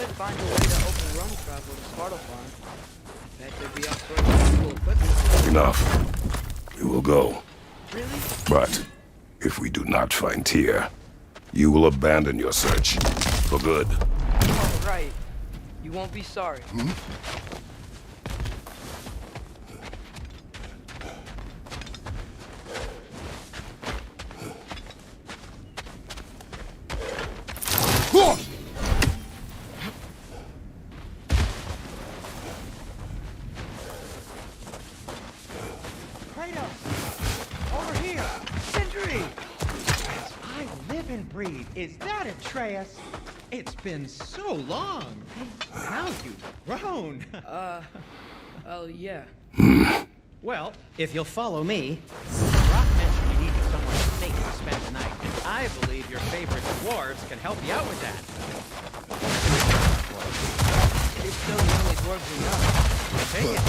could find a way to open roam travel to Svartalfheim. I bet there'd be all sorts of cool equipment. Enough. We will go. Really? But if we do not find Tyr, you will abandon your search. For good. Oh, right. You won't be sorry. Is that Atreus? It's been so long. How you've grown. Oh, yeah. Well, if you'll follow me, Rock mentioned you needed somewhere safe to spend the night, and I believe your favorite dwarves can help you out with that. It's still the only dwarves we know. Take it.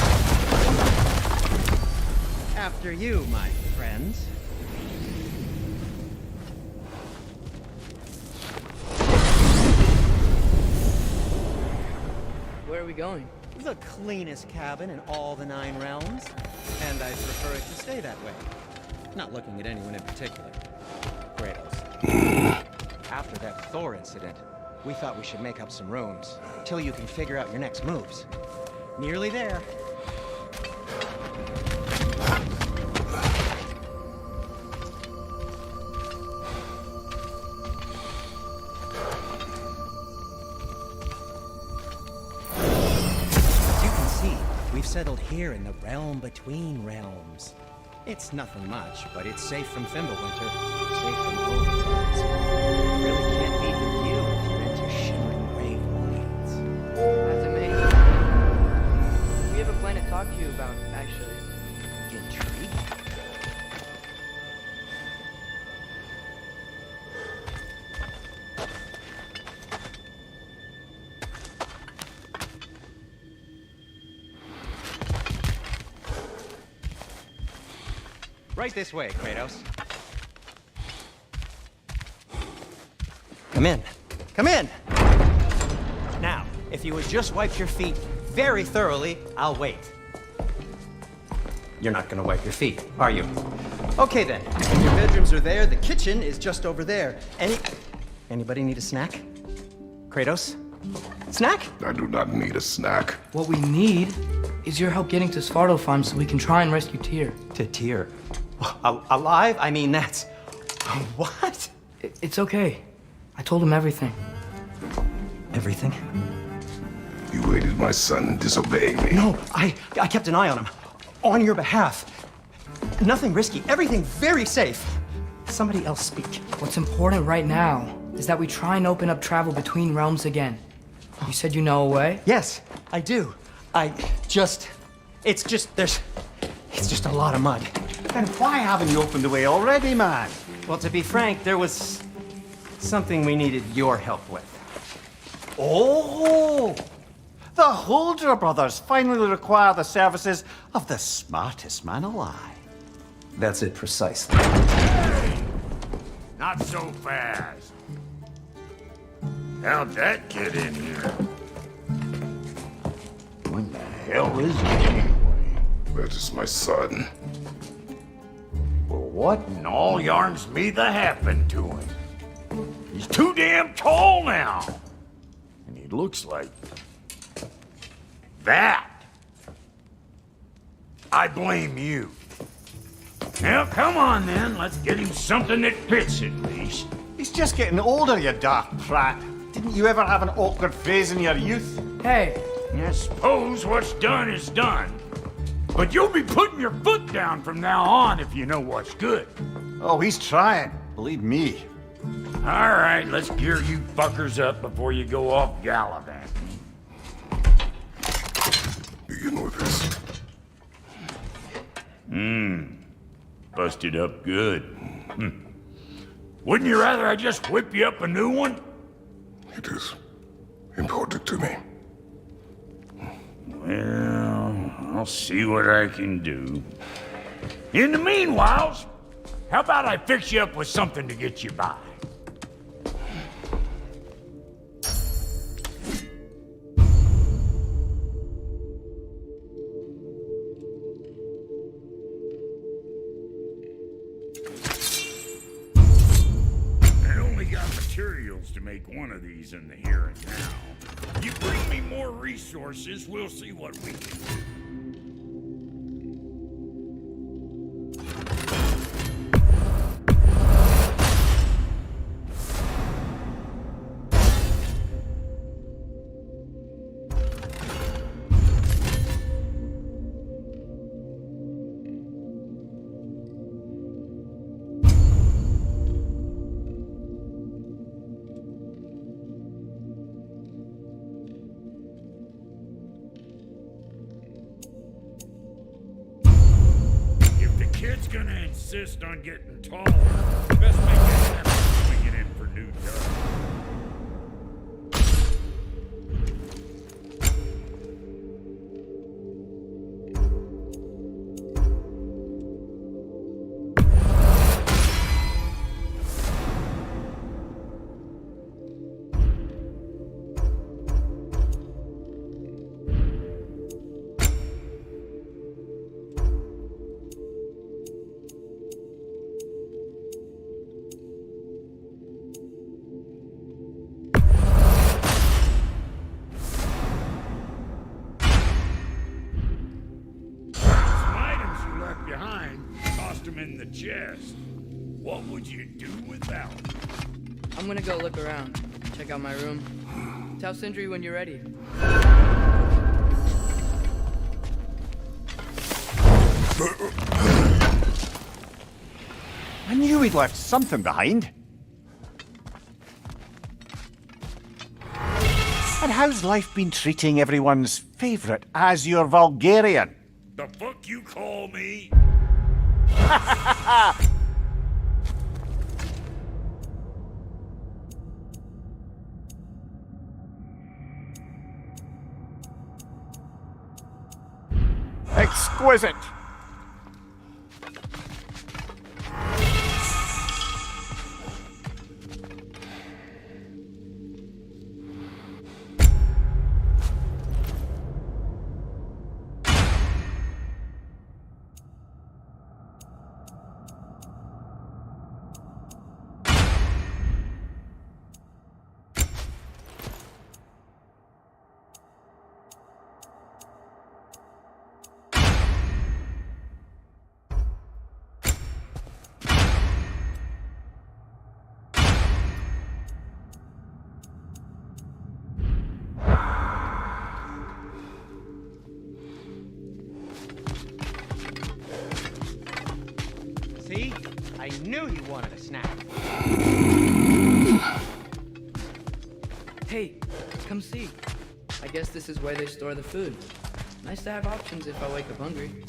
After you, my friends. Where are we going? The cleanest cabin in all the 9 realms. And I prefer it to stay that way. Not looking at anyone in particular. Kratos. After that Thor incident, we thought we should make up some rooms, till you can figure out your next moves. Nearly there. We've settled here in the realm between realms. It's nothing much, but it's safe from Fimbulwinter, safe from Odin's. Really can't beat the view if you're into shimmering grave lines. That's amazing. We have a plan to talk to you about, actually. Intrigued? Right this way, Kratos. Come in. Come in! Now, if you would just wipe your feet very thoroughly, I'll wait. You're not gonna wipe your feet, are you? Okay then, if your bedrooms are there, the kitchen is just over there. Anybody need a snack? Kratos? Snack? I do not need a snack. What we need is your help getting to Svartalfheim so we can try and rescue Tyr. To Tyr? Alive? I mean, that's... What? It's okay. I told him everything. Everything? You aided my son disobeying me. No, I kept an eye on him. On your behalf. Nothing risky. Everything very safe. Somebody else speak. What's important right now is that we try and open up travel between realms again. You said you know a way? Yes, I do. It's just a lot of mud. Then why haven't you opened the way already, man? Well, to be frank, there was something we needed your help with. Oh! The Holder brothers finally require the services of the smartest man alive. That's it precisely. Hey! Not so fast. How'd that get in here? When the hell is he anyway? That is my son. Well, what in all yarns me that happened to him? He's too damn tall now. And he looks like... that. I blame you. Now, come on then. Let's get him something that fits at least. He's just getting older, you daft prat. Didn't you ever have an awkward phase in your youth? Hey! I suppose what's done is done. But you'll be putting your foot down from now on if you know what's good. Oh, he's trying. Believe me. All right, let's gear you fuckers up before you go off gallivanting. Begin with this. Busted up good. Wouldn't you rather I just whip you up a new one? It is important to me. Well, I'll see what I can do. In the meanwhile, how about I fix you up with something to get you by? one of these in the here and now. You bring me more resources, we'll see what we can do. Kid's gonna insist on getting taller. Best make it happen swinging in for new dirt. In the chest. What would you do without it? I'm gonna go look around. Check out my room. Tell Sindri when you're ready. I knew he'd left something behind. And how's life been treating everyone's favorite Azure Vulgarian? The fuck you call me? Exquisite! See? I knew you wanted a snack. Hey, come see. I guess this is where they store the food. Nice to have options if I wake up hungry.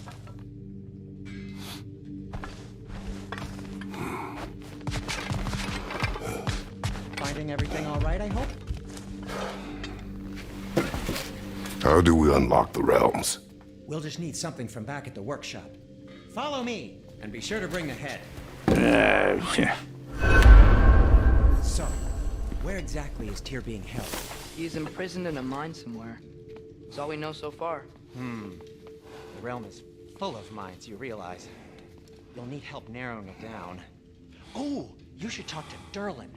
Finding everything all right, I hope? How do we unlock the realms? We'll just need something from back at the workshop. Follow me, and be sure to bring the head. Yeah. So, where exactly is Tyr being held? He's imprisoned in a mine somewhere. That's all we know so far. The realm is full of mines, you realize. You'll need help narrowing it down. Oh, you should talk to Derlin.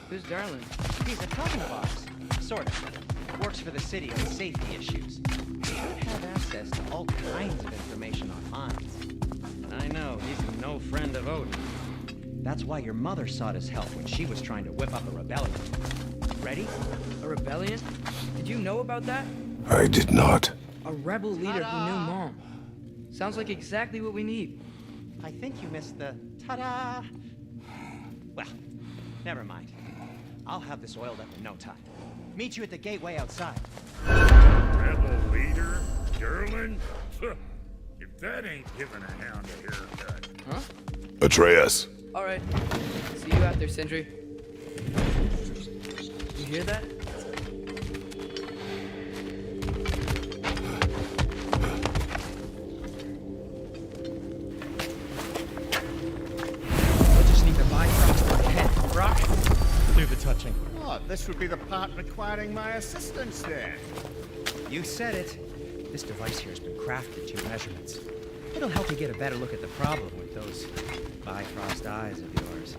Who's Darlin? He's a cousin of ours. Sort of. Works for the city on safety issues. He should have access to all kinds of information on mines. I know, he's no friend of Odin. That's why your mother sought his help when she was trying to whip up a rebellion. Ready? A rebellion? Did you know about that? I did not. A rebel leader who knew Mom. Sounds like exactly what we need. I think you missed the ta-da. Well, never mind. I'll have this oiled up in no time. Meet you at the gateway outside. Rebel leader? Derlin? If that ain't giving a hound a haircut. Huh? Atreus. All right. See you out there, Sindri. You hear that? I just need the Bifrost for a head. Brock, do the touching. Oh, this would be the part requiring my assistance then. You said it. This device here has been crafted to your measurements. It'll help you get a better look at the problem with those Bifrost eyes of yours.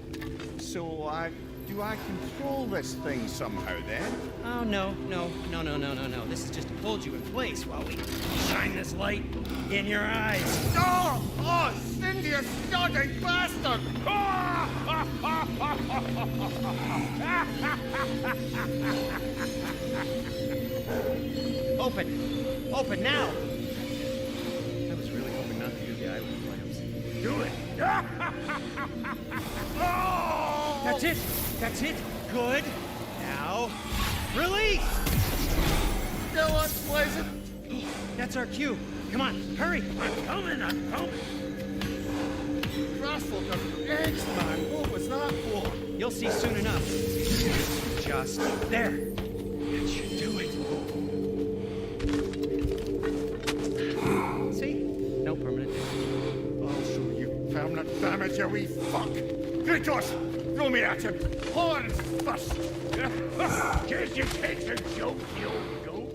So I've Do I control this thing somehow then? Oh, no. This is just to hold you in place while we shine this light in your eyes. Oh! Oh, Cindy, you snodding bastard! Open! Open now! I was really hoping not to do the island clamps. Do it. That's it! That's it! Good! Now, release! Still unpleasant. That's our cue. Come on, hurry! I'm coming. Russell, the eggs, man. What was that for? You'll see soon enough. Just there. That should do it. See? No permanent damage. I'll show you permanent damage, you wee fuck. Kratos, throw me at him. Horns first. Just you take a joke, you old goat.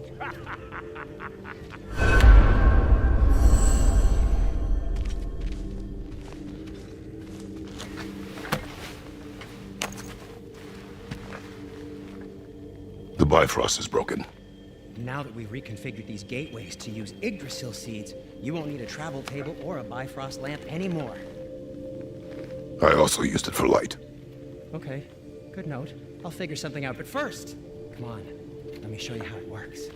The Bifrost is broken. Now that we've reconfigured these gateways to use Yggdrasil seeds, you won't need a travel table or a Bifrost lamp anymore. I also used it for light. Okay, good note. I'll figure something out, but first, come on, let me show you how it works.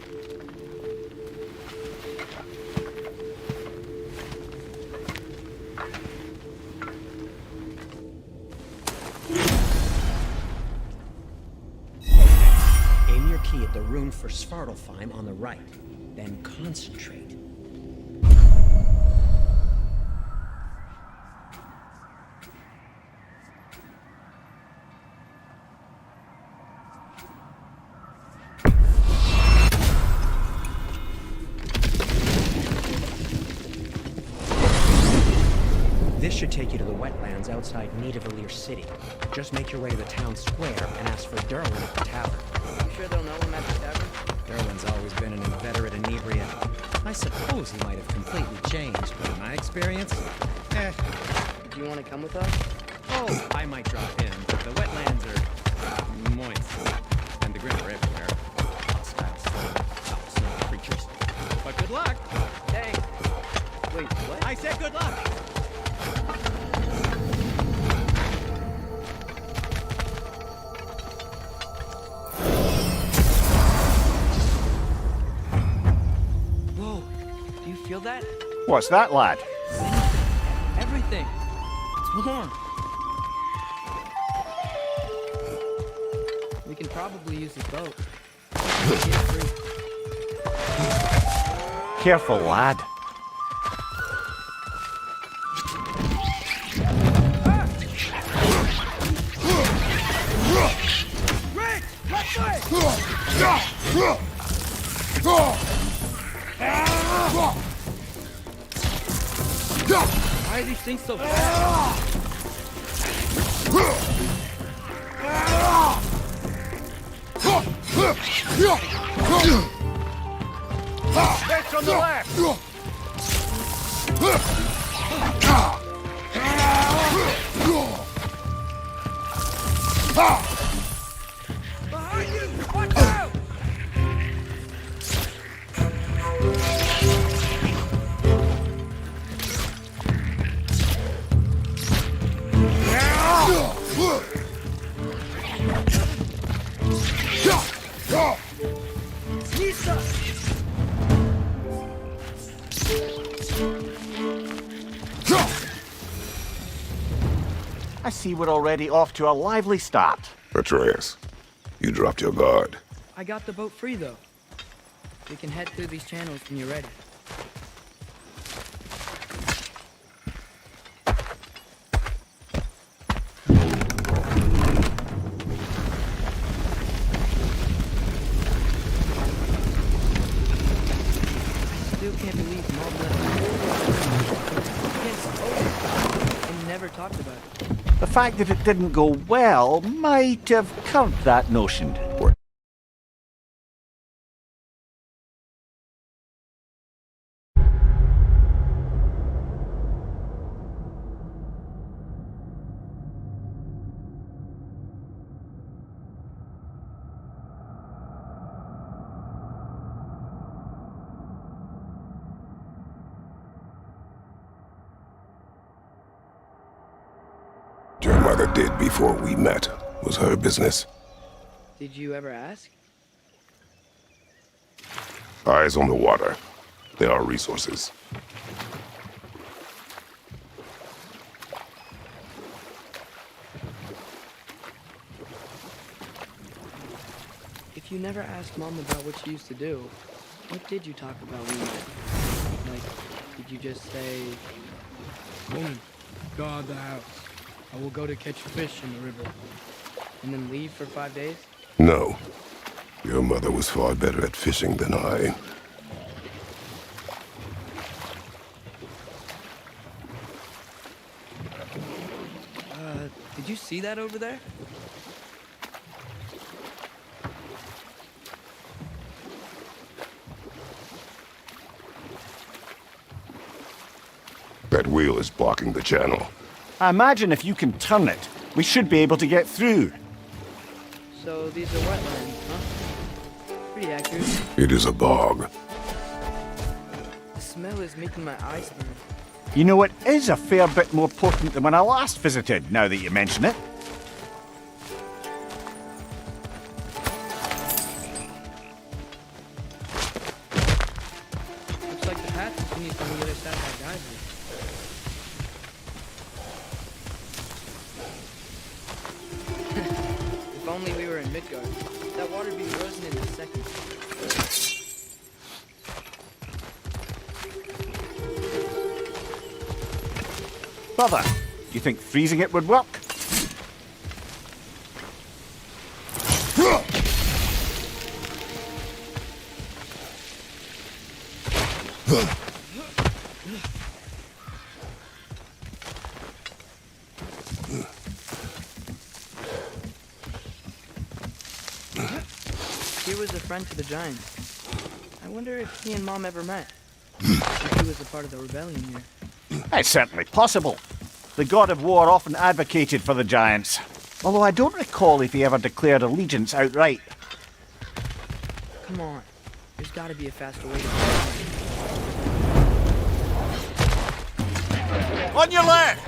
Aim your key at the rune for Svartalfheim on the right, then concentrate. This should take you to the wetlands outside Nidavellir City. Just make your way to the town square and ask for Derlin at the tavern. You sure they'll know him at the tavern? Derlin's always been an inveterate inebriate. I suppose he might have completely changed, but in my experience, Do you want to come with us? oh, I might drop in, but the wetlands are moist, and the grim are everywhere. Hostile snow creatures. But good luck! Hey! Wait, what? I said good luck! Whoa! Do you feel that? What's that, lad? Everything! It's warm! We can probably use the boat. Get free. Careful, lad. Rick! Left way! Why are these things so fast? That's on the left. Behind you! Watch out! I see we're already off to a lively start. Atreus, you dropped your guard. I got the boat free, though. We can head through these channels when you're ready. I still can't believe Mom left against Odin and never talked about it. The fact that it didn't go well might have curbed that notion. mother did before we met was her business. Did you ever ask? Eyes on the water. There are resources. If you never asked Mom about what she used to do, what did you talk about when you met? Like, did you just say, Woman, guard the house. I will go to catch fish in the river. and then leave for 5 days? No. Your mother was far better at fishing than I. Did you see that over there? That wheel is blocking the channel. I imagine if you can turn it, we should be able to get through. So these are wetlands, huh? Pretty accurate. It is a bog. The smell is making my eyes burn. You know, it is a fair bit more potent than when I last visited, now that you mention it. Looks like the path continues on the other side of that geyser. If only we were in Midgard. That water'd be frozen in a second. Brother, you think freezing it would work? He was a friend to the giants. I wonder if he and Mom ever met. If he was a part of the rebellion here. It's certainly possible. The god of war often advocated for the giants. Although I don't recall if he ever declared allegiance outright. Come on. There's gotta be a faster way to do it. On your left!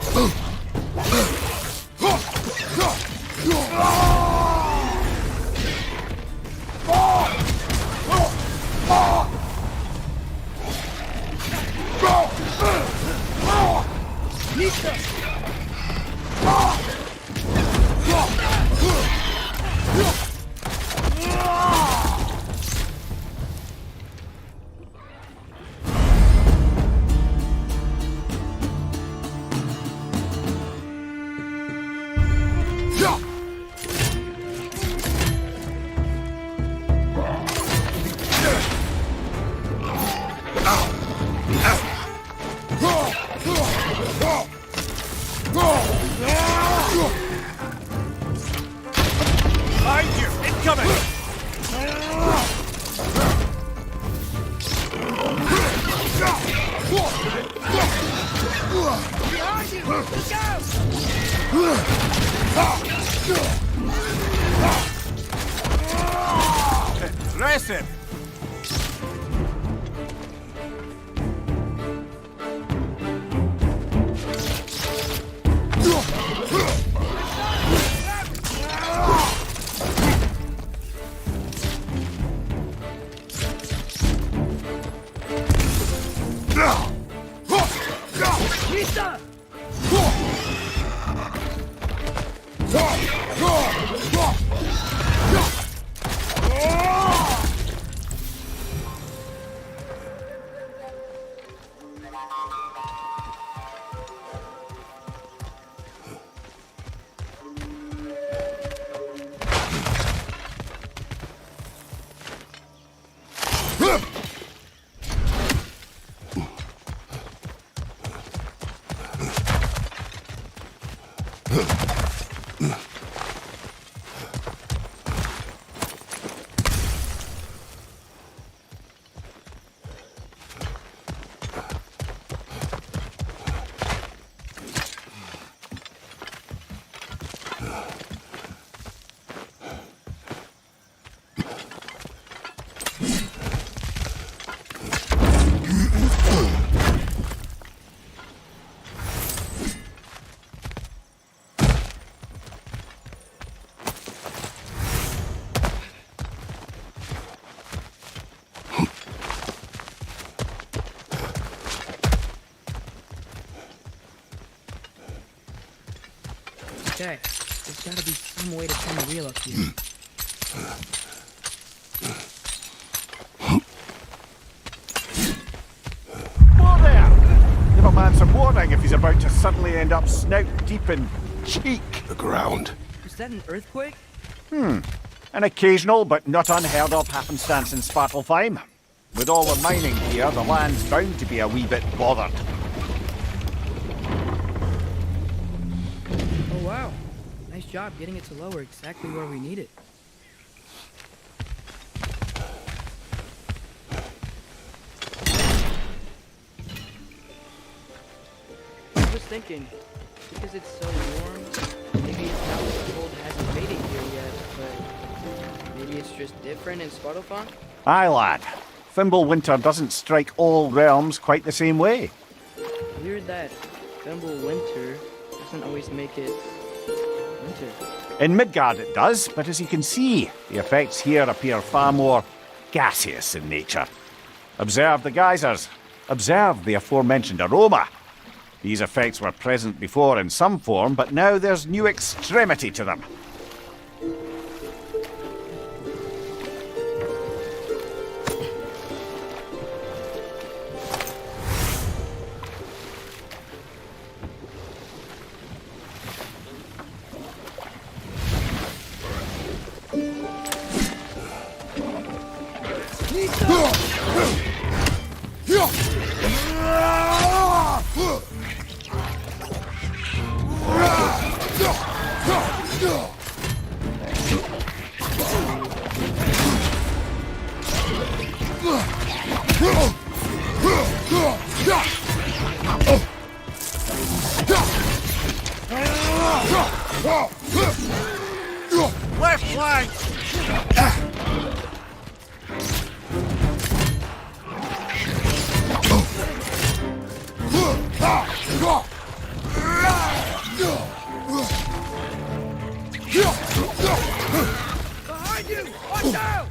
Okay, there's gotta be some way to turn the wheel up here. Whoa there! Give a man some warning if he's about to suddenly end up snout deep in cheek. The ground. Was that an earthquake? An occasional but not unheard of happenstance in Svartalfheim. With all the mining here, the land's bound to be a wee bit bothered. Oh wow, nice job getting it to lower exactly where we need it. I was thinking, because it's so warm, maybe it's not as cold hasn't made it here yet, but maybe it's just different in Svartalfheim? Aye, lad. Fimbulwinter doesn't strike all realms quite the same way. Weird that Winter doesn't always make it winter. In Midgard it does, but as you can see, the effects here appear far more gaseous in nature. Observe the geysers. Observe the aforementioned aroma. These effects were present before in some form, but now there's new extremity to them. Left flank! Behind you! Watch out!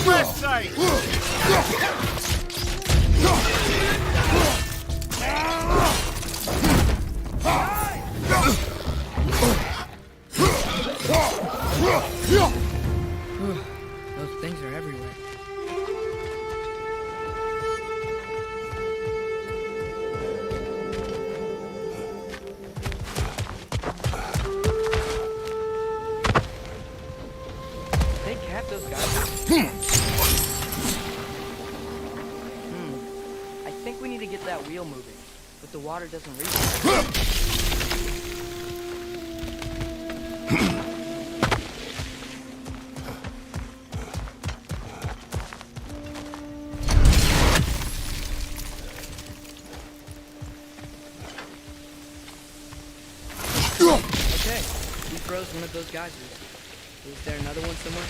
Left side! Those things are everywhere. They capped those guys. I think we need to get that wheel moving, but the water doesn't reach it. Okay, we froze one of those geysers. Is there another one somewhere?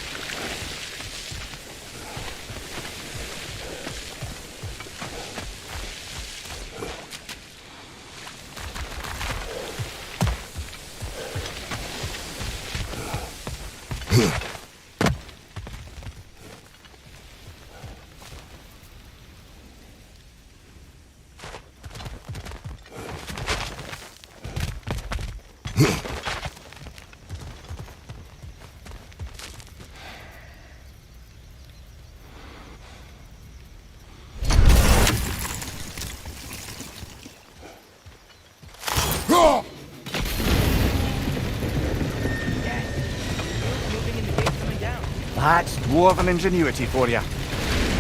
Moving and the gate coming down. That's dwarven ingenuity for you.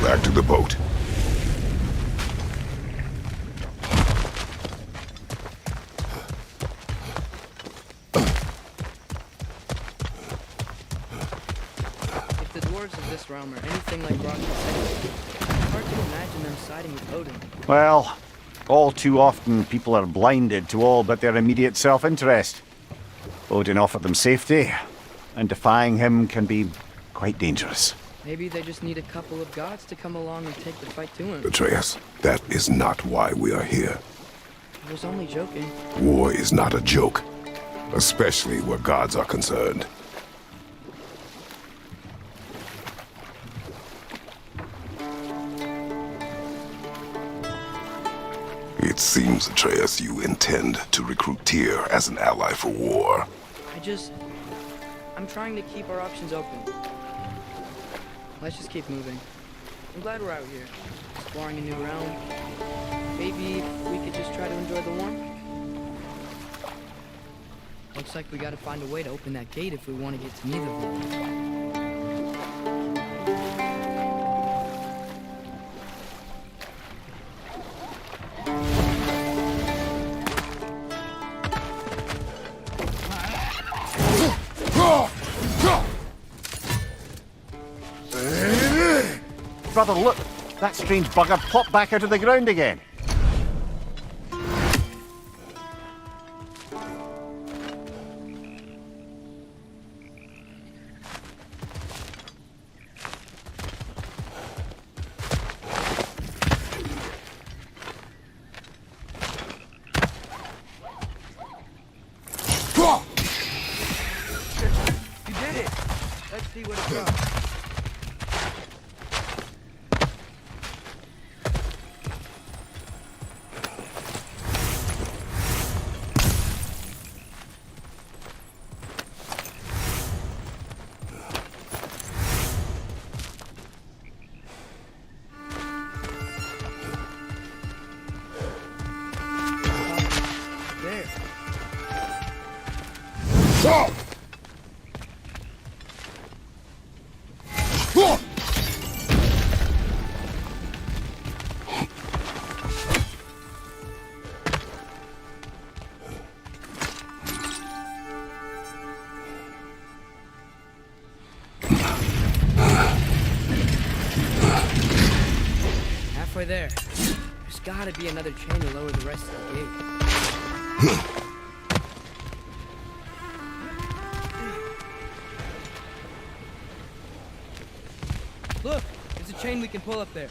Back to the boat. If the dwarves of this realm are anything like Rock and Sailor, it's hard to imagine them siding with Odin. Well, All too often, people are blinded to all but their immediate self-interest. Odin offered them safety, and defying him can be quite dangerous. Maybe they just need a couple of gods to come along and take the fight to him. Atreus, that is not why we are here. I was only joking. War is not a joke, especially where gods are concerned. It seems, Atreus, you intend to recruit Tyr as an ally for war. I'm trying to keep our options open. Let's just keep moving. I'm glad we're out here, exploring a new realm. Maybe we could just try to enjoy the warmth. Looks like we gotta find a way to open that gate if we want to get to Nidavellir. Brother, look! That strange bugger popped back out of the ground again. You did it! Let's see what it does. Halfway there. There's gotta be another chain to lower the rest of the gate. Look! There's a chain we can pull up there.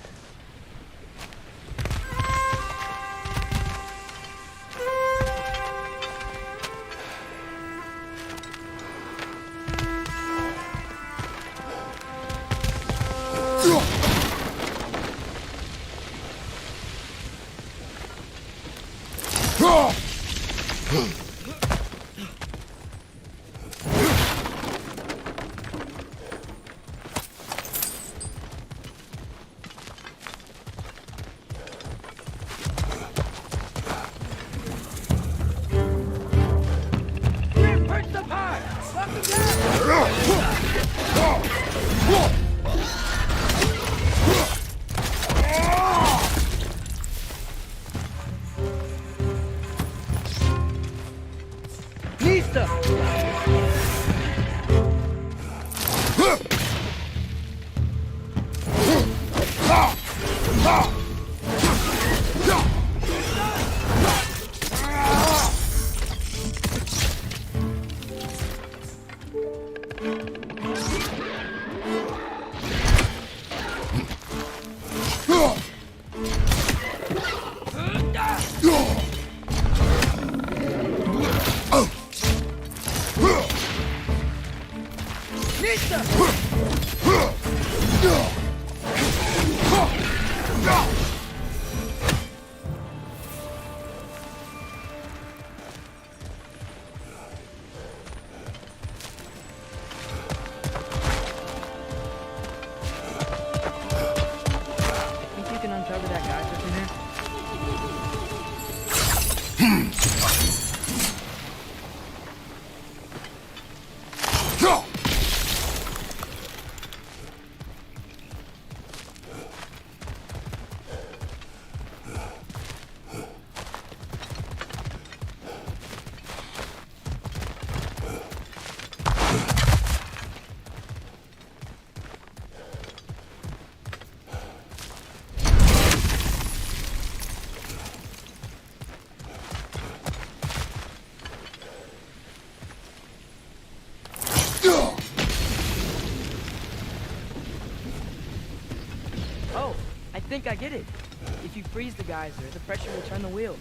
think I get it. If you freeze the geyser, the pressure will turn the wheel.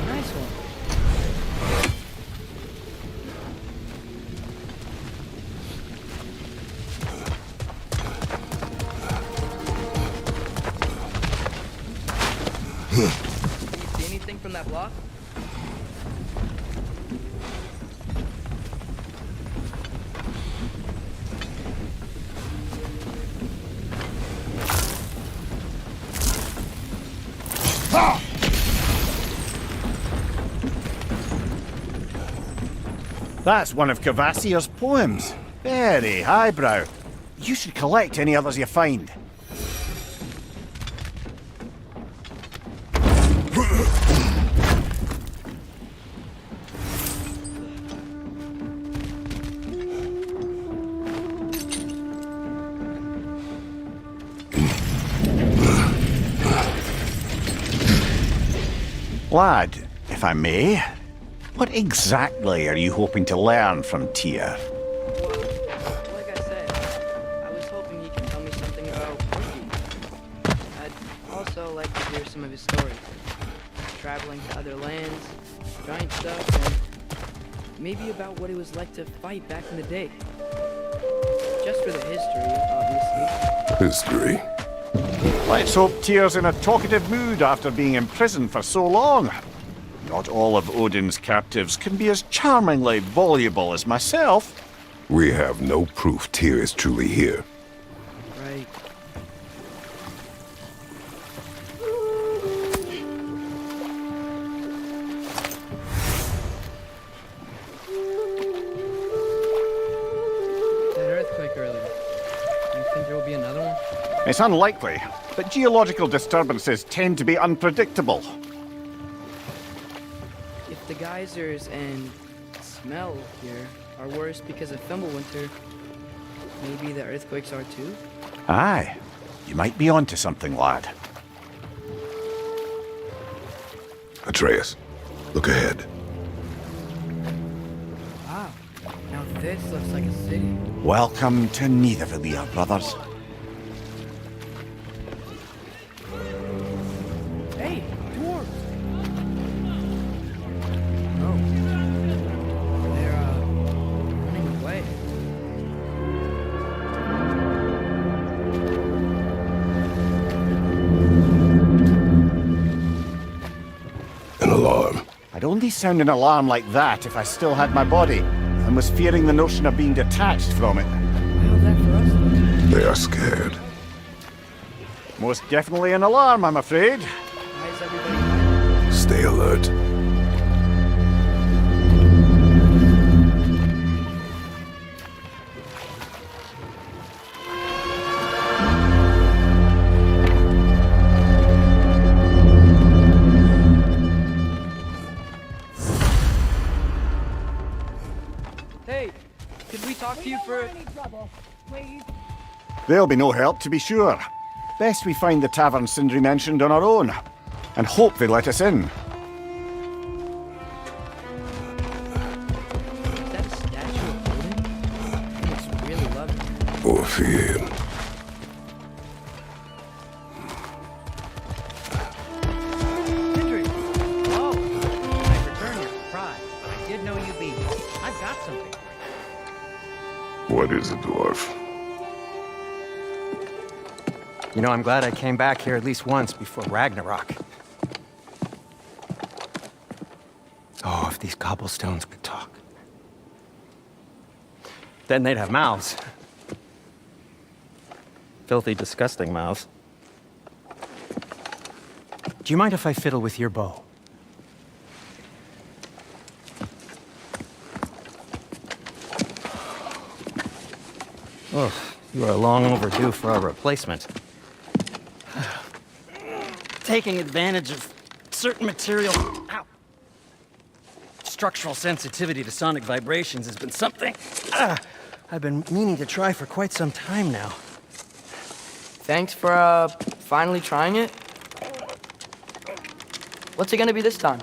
Nice one. See anything from that block? That's one of Cavassier's poems. Very highbrow. You should collect any others you find. Lad, if I may, what exactly are you hoping to learn from Tyr? Like I said, I was hoping he could tell me something about Ricky. I'd also like to hear some of his stories. Traveling to other lands, giant stuff, and maybe about what it was like to fight back in the day. Just for the history, obviously. History. Let's hope Tyr's in a talkative mood after being imprisoned for so long. Not all of Odin's captives can be as charmingly voluble as myself. We have no proof Tyr is truly here. Right. That earthquake earlier. Do you think there will be another one? It's unlikely, but geological disturbances tend to be unpredictable. If the geysers and smell here are worse because of Fimbulwinter, maybe the earthquakes are too? Aye, you might be onto something, lad. Atreus, look ahead. Wow. Now this looks like a city. Welcome to Nidavellir, brothers. Hey, dwarves! Oh. They're, running away. An alarm. I'd only sound an alarm like that if I still had my body, and was fearing the notion of being detached from it. How's that for us? They are scared. Most definitely an alarm, I'm afraid. Why is everybody... Stay alert. Hey, could we talk to you for... There'll be no help, to be sure. Best we find the tavern Sindri mentioned on our own, and hope they let us in. Is that a statue of Odin? He must really love it. Or fear him. Hendrik! Oh, I return your surprise. I did know you'd be here. I've got something. What is it, dwarf? You know, I'm glad I came back here at least once before Ragnarok. Oh, if these cobblestones could talk. Then they'd have mouths. filthy, disgusting mouths. Do you mind if I fiddle with your bow? Oh, you are long overdue for a replacement. Taking advantage of certain material... Ow. Structural sensitivity to sonic vibrations has been something I've been meaning to try for quite some time now. Thanks for, finally trying it. What's it gonna be this time?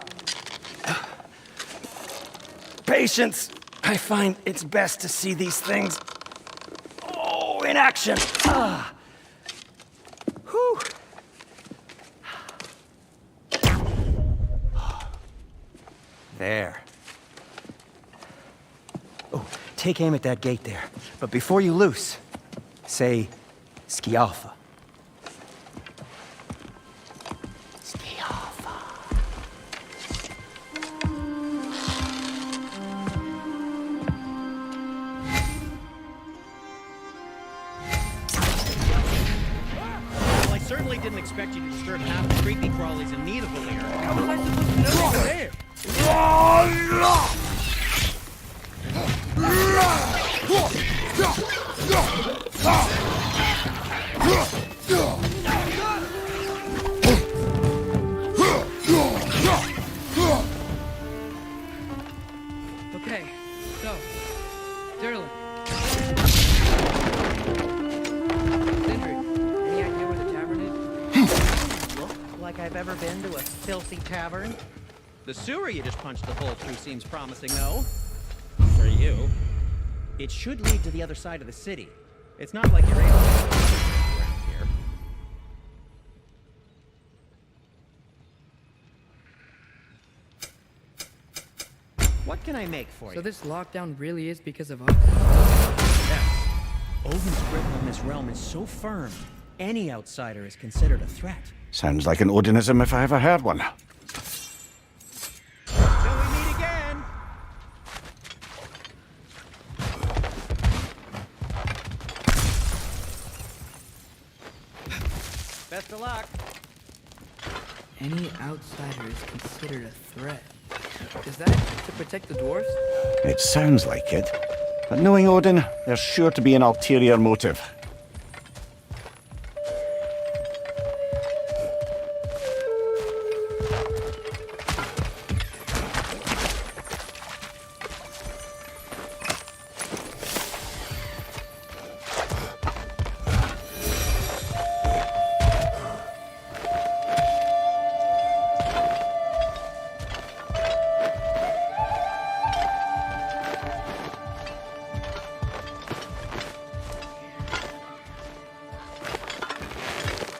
Patience! I find it's best to see these things... in action! Whew. There. Oh, take aim at that gate there. But before you loose, say, Skialfa. Skialfa. Well, I certainly didn't expect you to disturb half the creepy crawlies in need of a lair. How was I supposed to know you were there? Okay, so, Derlin. Sindri, any idea where the tavern is? Look like I've ever been to a filthy tavern? The sewer you just punched a hole through seems promising, though. For you. It should lead to the other side of the city. It's not like you're able to get around here. What can I make for you? So this lockdown really is because of us? Yes. Odin's grip on this realm is so firm, any outsider is considered a threat. Sounds like an Odinism if I ever heard one. Till we meet again! Best of luck. Any outsider is considered a threat. Is that to protect the dwarves? It sounds like it. But knowing Odin, there's sure to be an ulterior motive.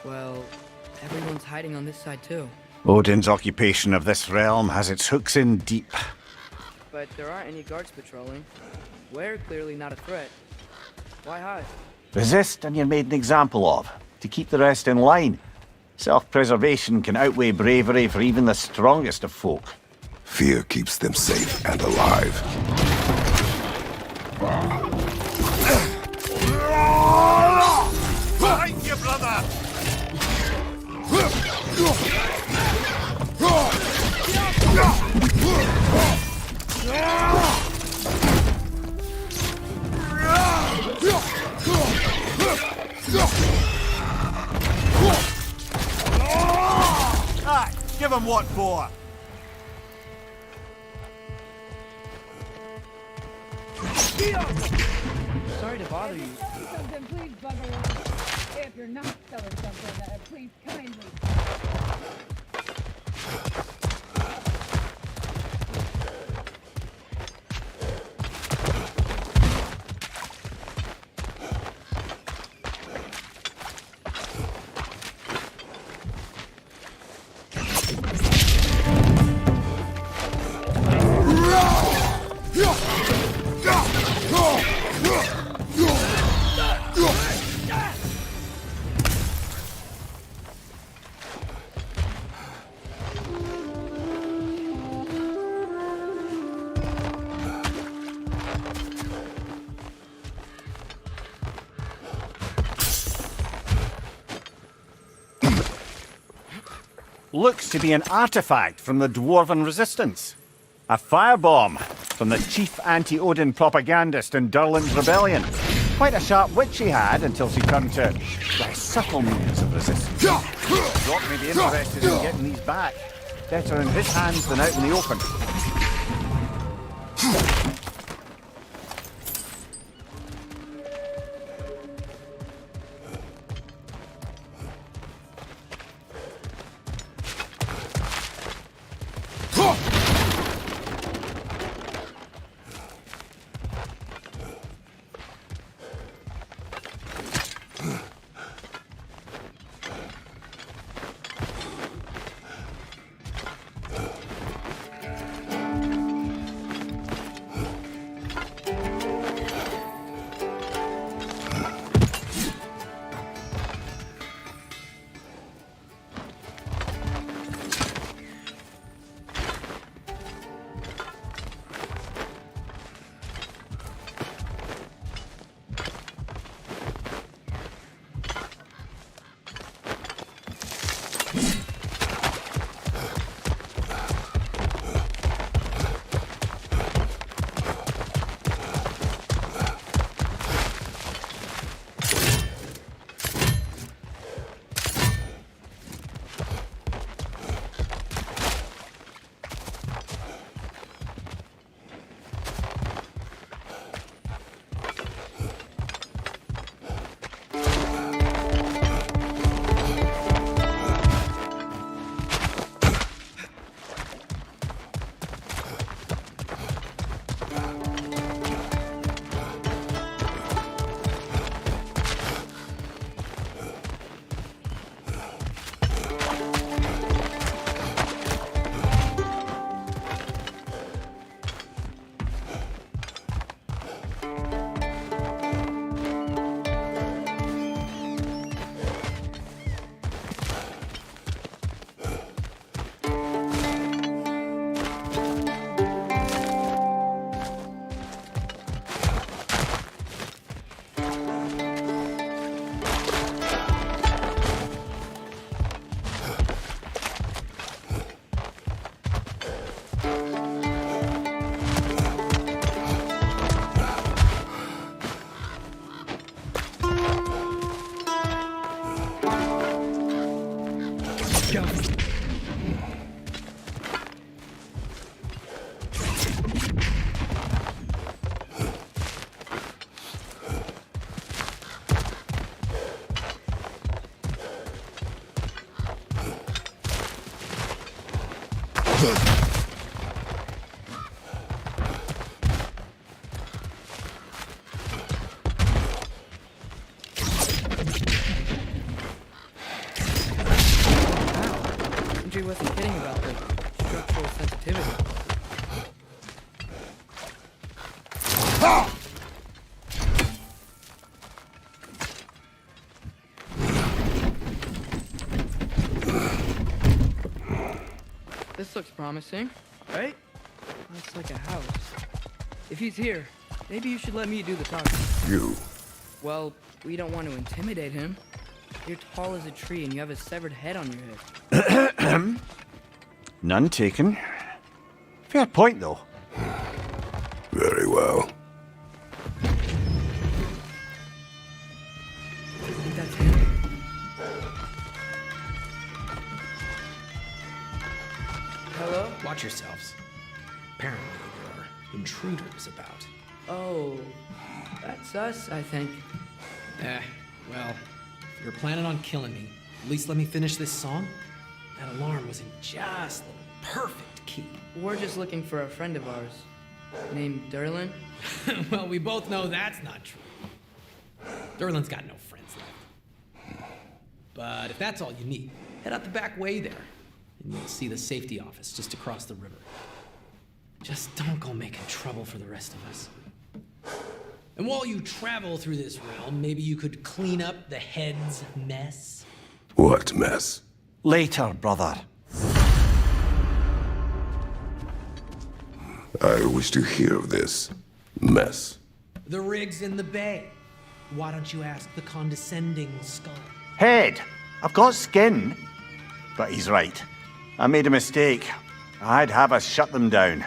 Well, everyone's hiding on this side too. Odin's occupation of this realm has its hooks in deep. But there aren't any guards patrolling. We're clearly not a threat. Why hide? Resist and you're made an example of, to keep the rest in line. Self-preservation can outweigh bravery for even the strongest of folk. Fear keeps them safe and alive. Behind you, brother! Aye, give him what for. Sorry to bother you. Something, please, Bugger. If you're not selling something, please kindly. looks to be an artifact from the Dwarven Resistance. A firebomb from the chief anti-Odin propagandist in Durlin's rebellion. Quite a sharp wit she had until she turned to less subtle means of resistance. Rock may be interested in getting these back. Better in his hands than out in the open. Sentry wasn't kidding about the structural sensitivity. This looks promising, right? Looks like a house. If he's here, maybe you should let me do the talking. You. Well, we don't want to intimidate him. You're tall as a tree and you have a severed head on your head. None taken. Fair point, though. Very well. I think that's him. Hello? Watch yourselves. Apparently, there are intruders about. Oh, that's us, I think. Well, if you're planning on killing me, at least let me finish this song. That alarm was in just the perfect key. We're just looking for a friend of ours named Durlin. Well, we both know that's not true. Durlin's got no friends left. But if that's all you need, head out the back way there, and you'll see the safety office just across the river. Just don't go making trouble for the rest of us. And while you travel through this realm, maybe you could clean up the head's mess? What mess? Later, brother. I wish to hear of this mess. The rig's in the bay. Why don't you ask the condescending skull? Head. I've got skin. But he's right. I made a mistake. I'd have us shut them down.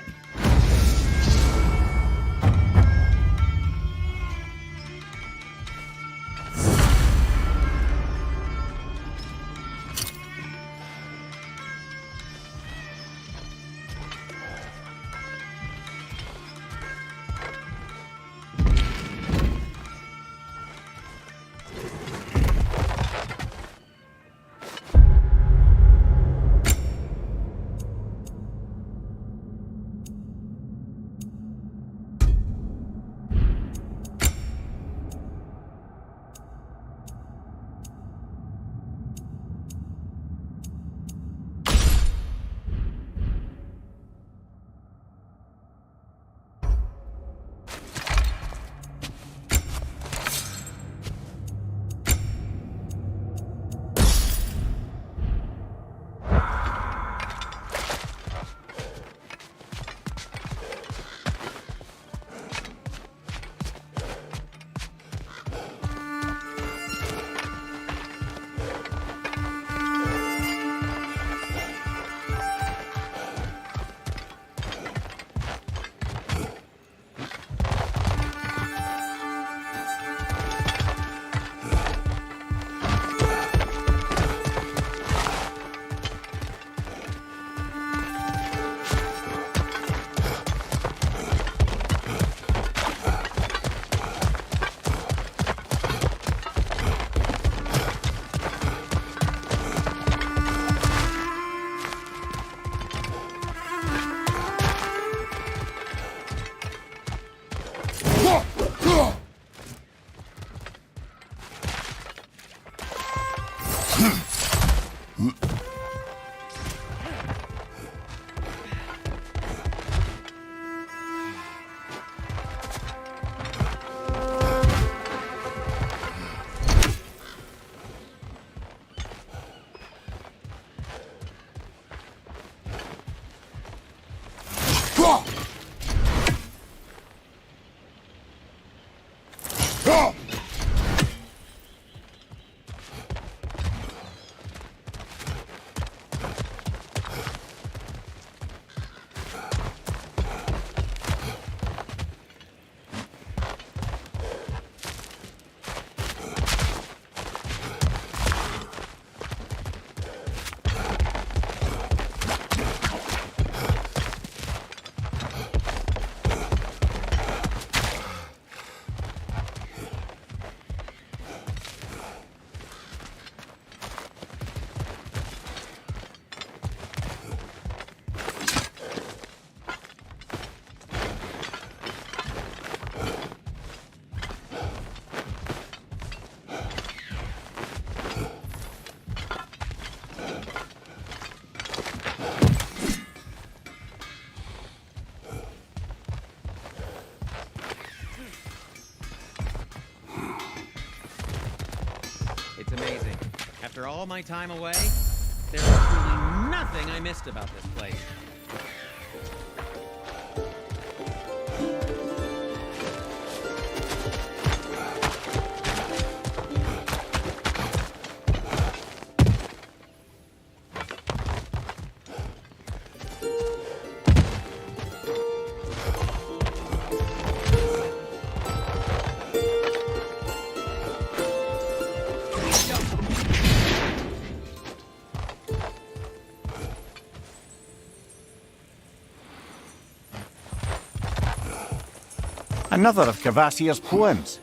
It's amazing. After all my time away, there's truly nothing I missed about this place. Another of Cavassier's poems.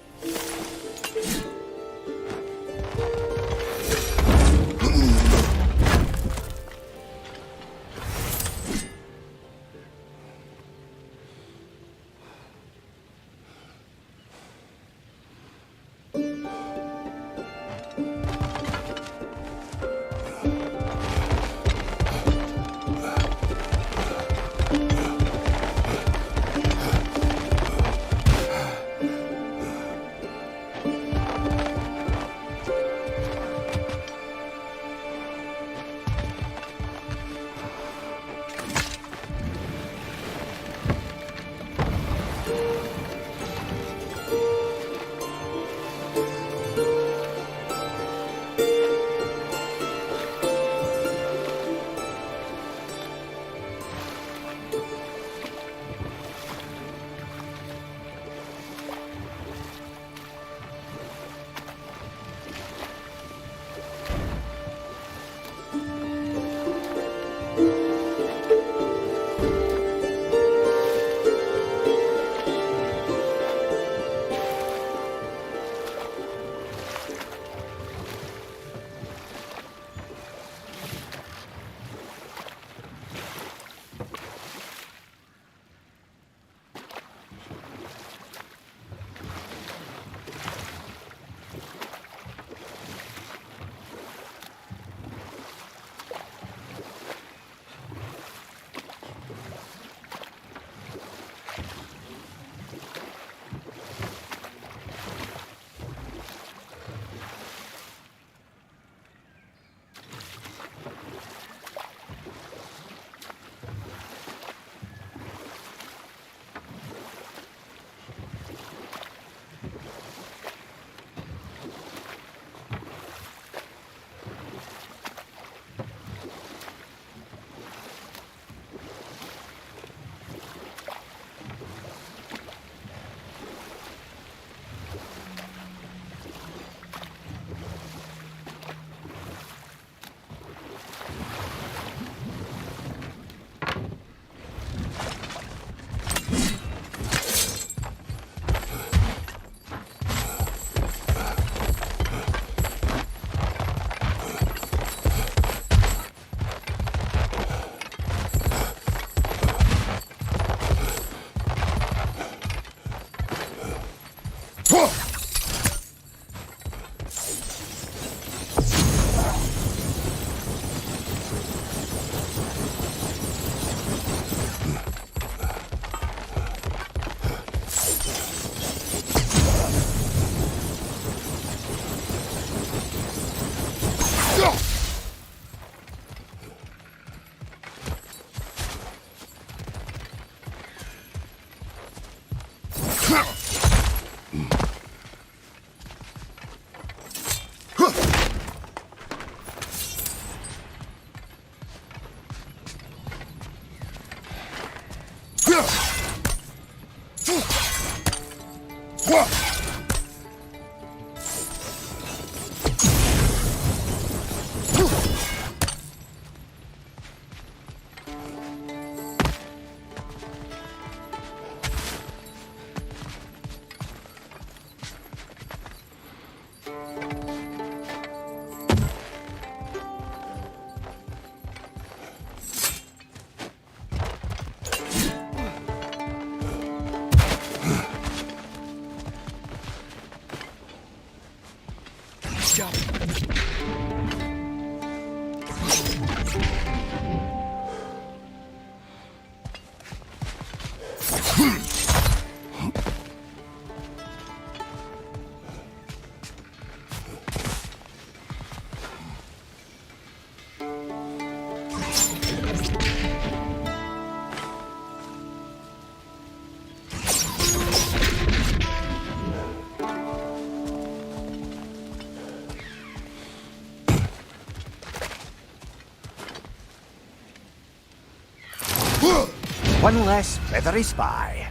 One less feathery spy.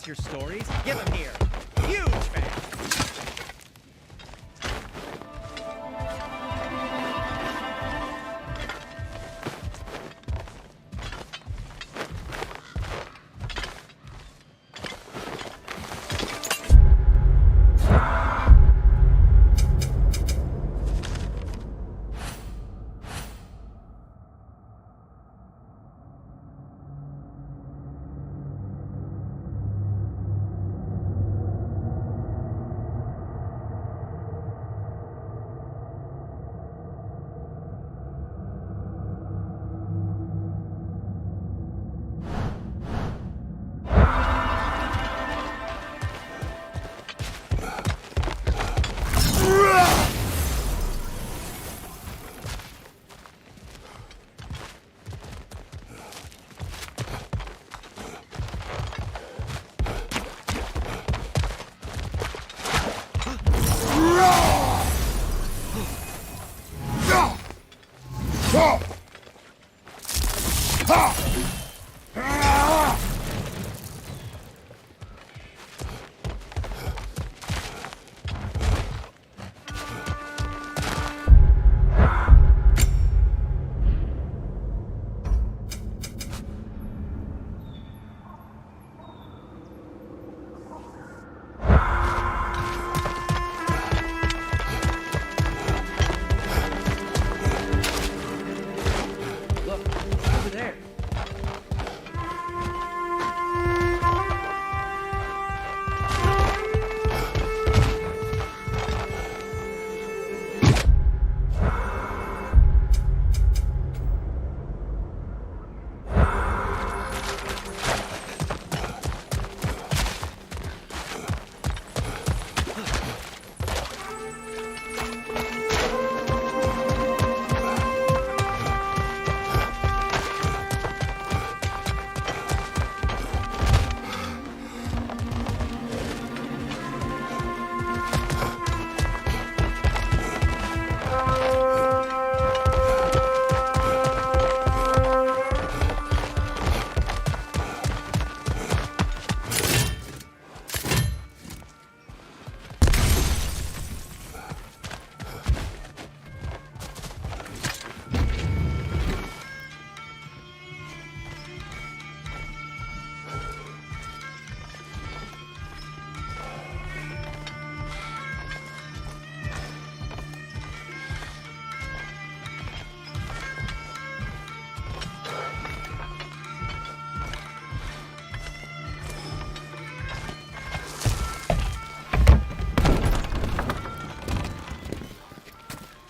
Your stories? Give them here. Huge fan.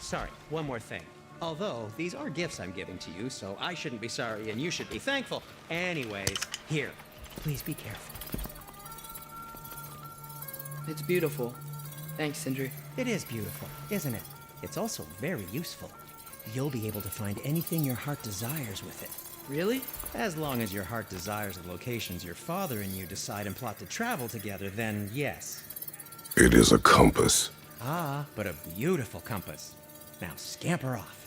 sorry, one more thing. Although, these are gifts I'm giving to you, so I shouldn't be sorry and you should be thankful. Anyways, here, please be careful. It's beautiful. Thanks, Sindri. It is beautiful, isn't it? It's also very useful. You'll be able to find anything your heart desires with it. Really? As long as your heart desires the locations your father and you decide and plot to travel together, then yes. It is a compass. Ah, but a beautiful compass. Now scamper off.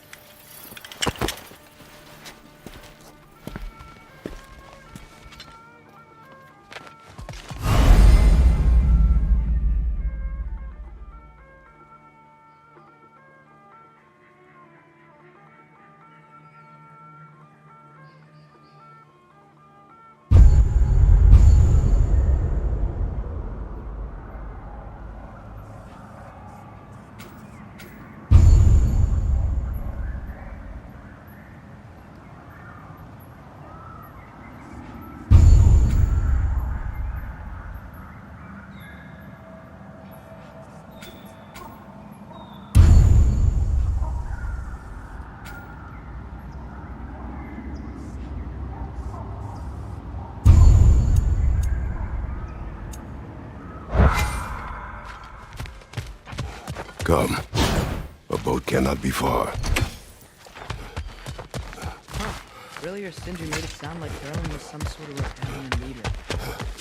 Come. A boat cannot be far. Earlier, Sindri made it sound like Erlen was some sort of rebellion leader.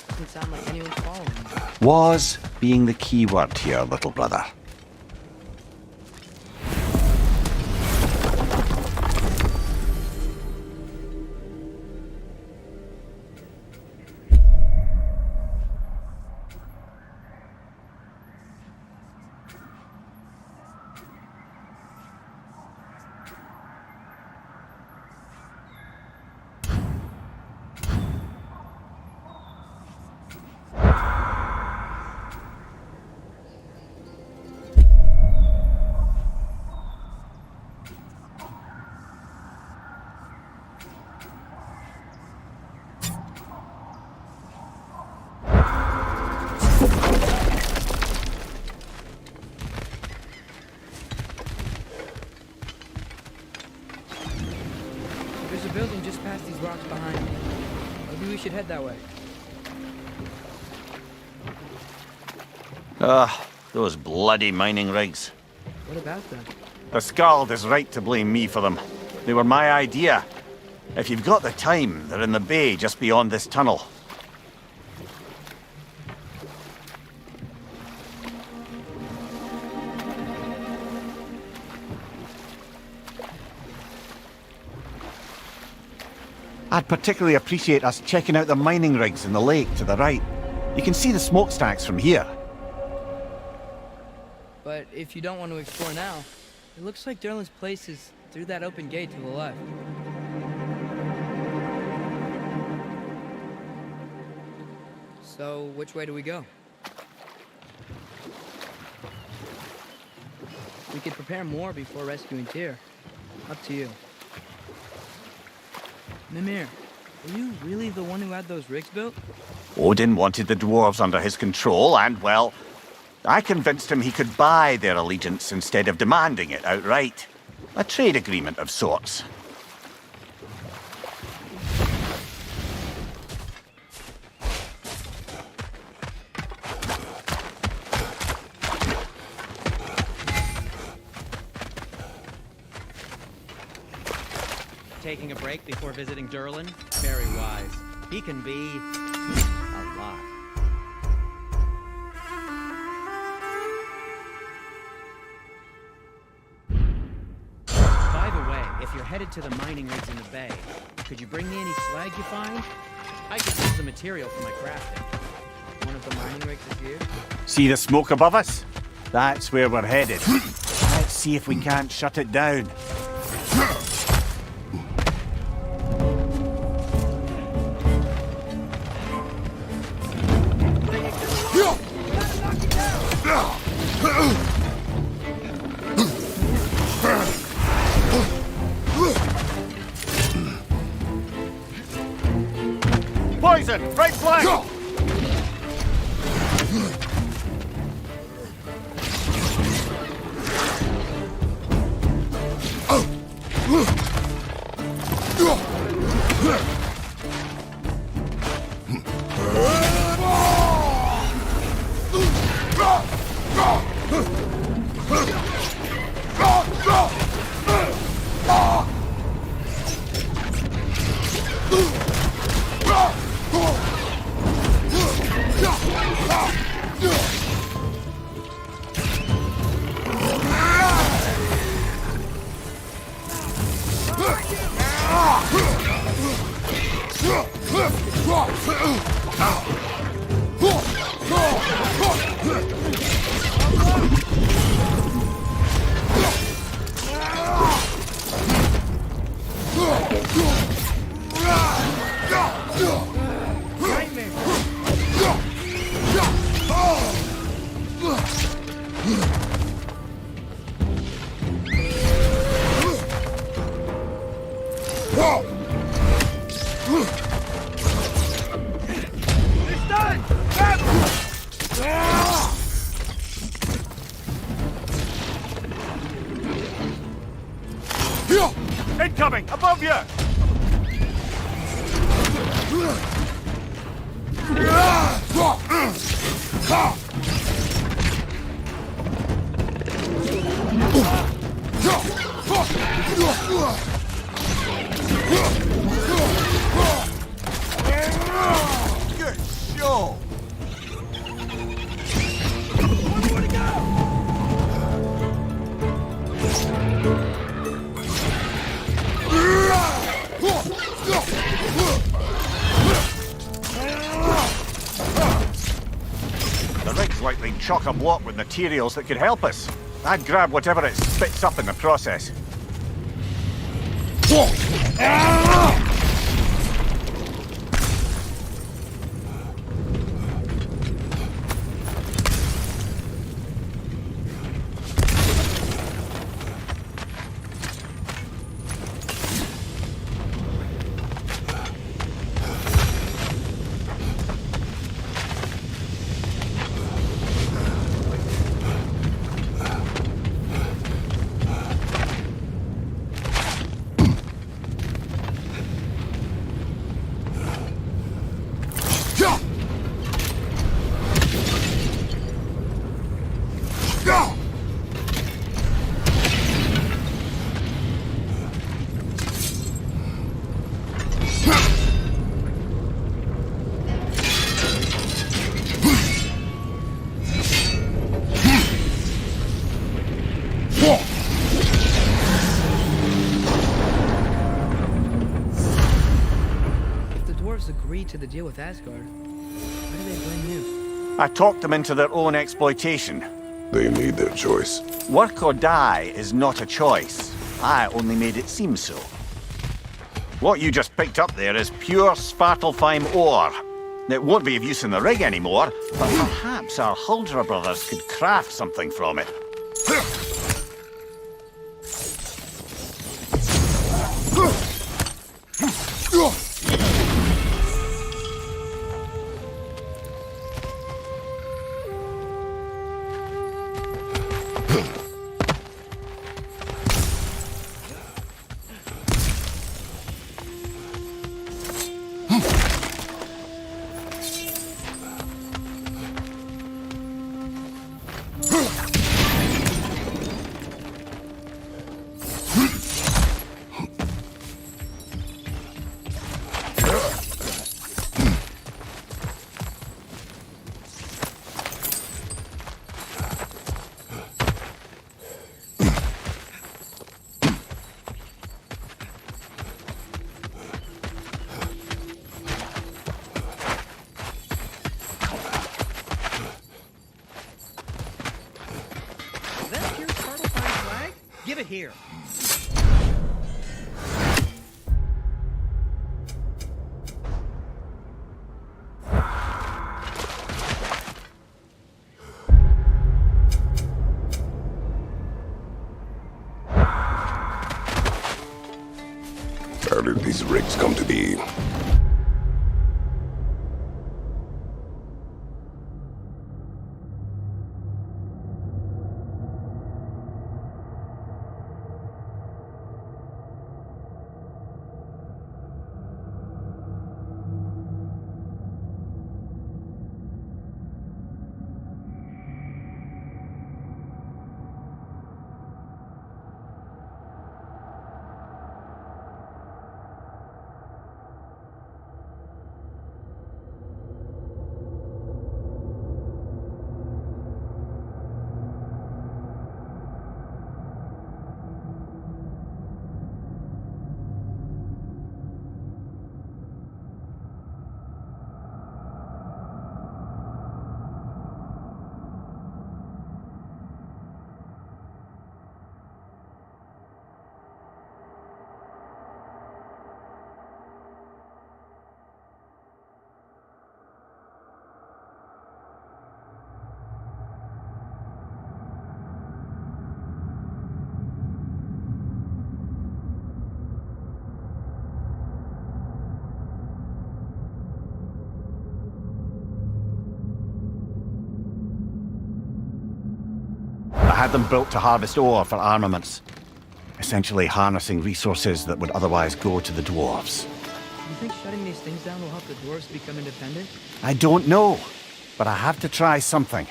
Doesn't sound like anyone's following him. Was being the key word here, little brother. There's a building just past these rocks behind me. Maybe we should head that way. Those bloody mining rigs. What about them? The Skald is right to blame me for them. They were my idea. If you've got the time, they're in the bay just beyond this tunnel. I'd particularly appreciate us checking out the mining rigs in the lake to the right. You can see the smokestacks from here. But if you don't want to explore now, it looks like Derlin's place is through that open gate to the left. So, which way do we go? We could prepare more before rescuing Tyr. Up to you. Mimir, were you really the one who had those rigs built? Odin wanted the dwarves under his control, and, well, I convinced him he could buy their allegiance instead of demanding it outright. A trade agreement of sorts. Taking a break before visiting Derlin? Very wise. He can be a lot. By the way, if you're headed to the mining rigs in the bay, could you bring me any slag you find? I could use the material for my crafting. One of the mining rigs is here? See the smoke above us? That's where we're headed. Let's see if we can't shut it down. Poison! Right flank! Incoming! Above you! Good show. The rig's likely chock-a-block with materials that could help us. I'd grab whatever it spits up in the process. If the dwarves agreed to the deal with Asgard, why do they blame you? I talked them into their own exploitation. They made their choice. Work or die is not a choice. I only made it seem so. What you just picked up there is pure Svartalfheim ore. It won't be of use in the rig anymore, but perhaps our Huldra brothers could craft something from it. Give it here. How did these rigs come to be? I had them built to harvest ore for armaments. essentially harnessing resources that would otherwise go to the dwarves. You think shutting these things down will help the dwarves become independent? I don't know, but I have to try something.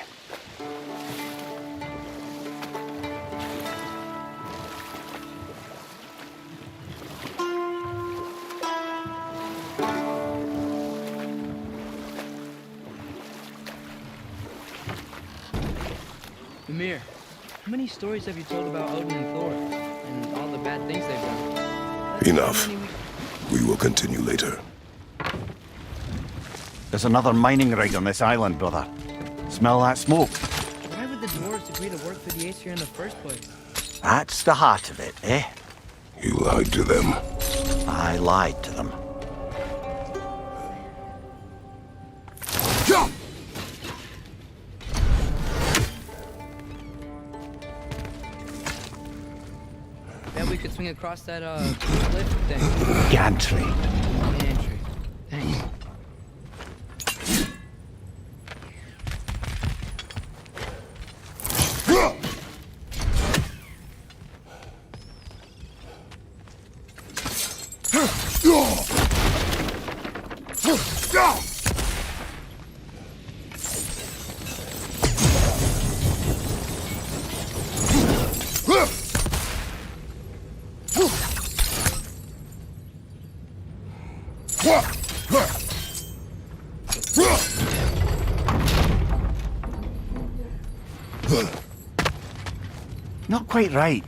Ymir, how many stories have you told about Odin and Thor, and all the bad things they've done? That's Enough. how many we- We will continue later. There's another mining rig on this island, brother. Smell that smoke? Why would the dwarves agree to work for the Aesir in the first place? That's the heart of it, eh? You lied to them. I lied to them. Bet we could swing across that, cliff thing. Gantry. Entry. Thanks. Not quite right.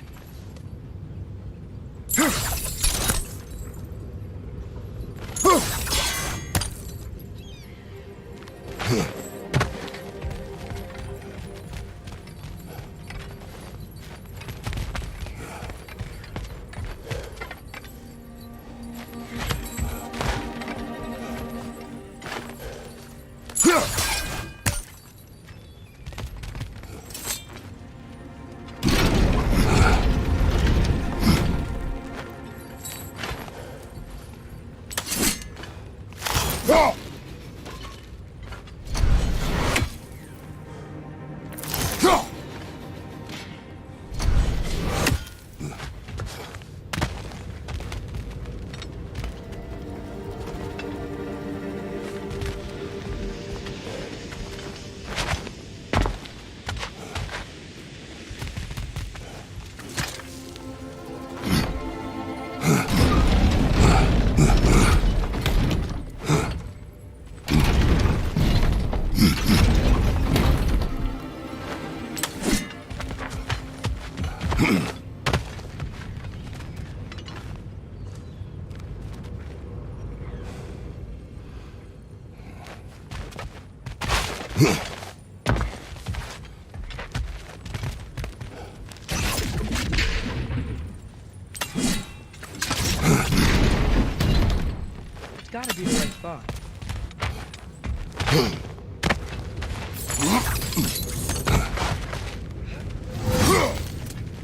It's gotta be the right spot.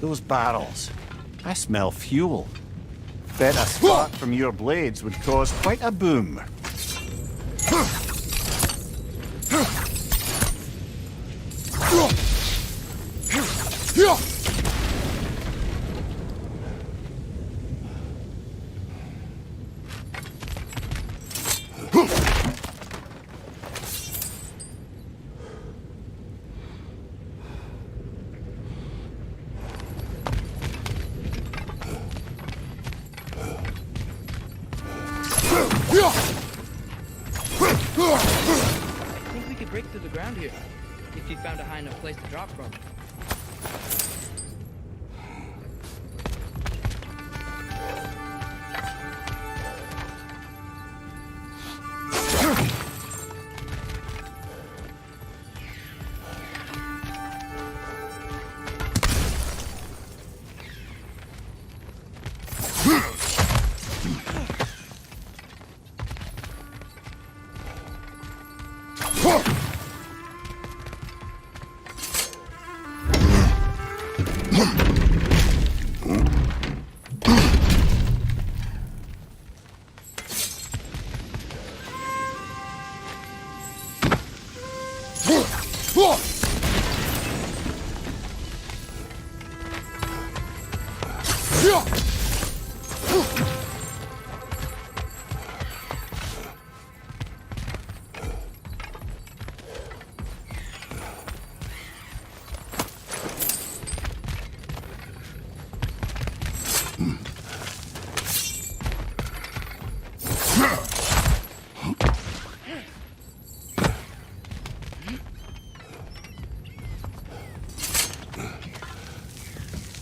Those barrels. I smell fuel. Bet a spark from your blades would cause quite a boom. I think we could break through the ground here, if you found a high enough place to drop from.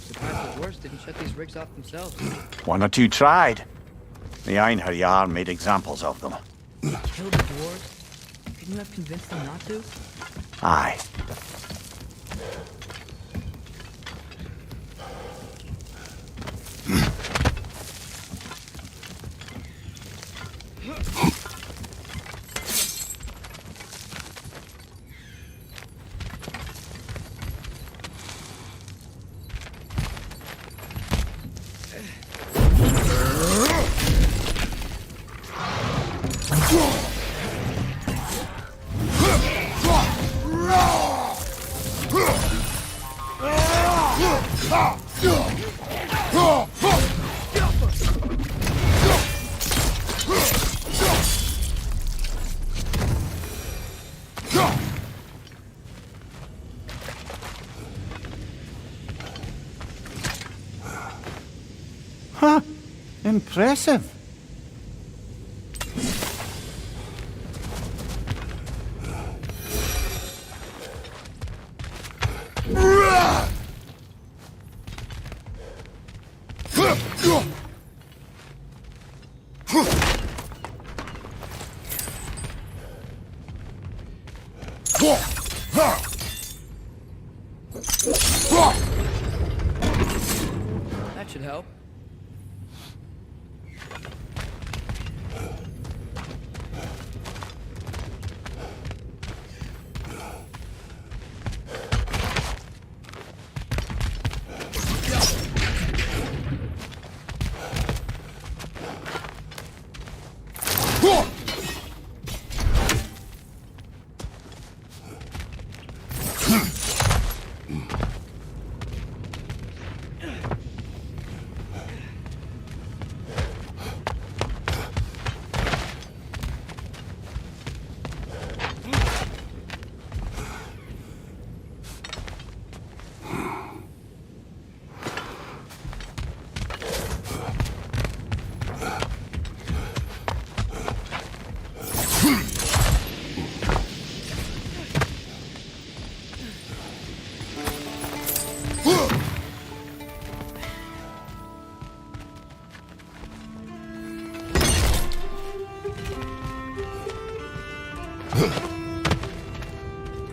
Surprised the dwarves didn't shut these rigs off themselves. One or two tried. The Einherjar made examples of them. Kill the dwarves? Couldn't you have convinced them not to? Aye. Huh. Impressive. That should help.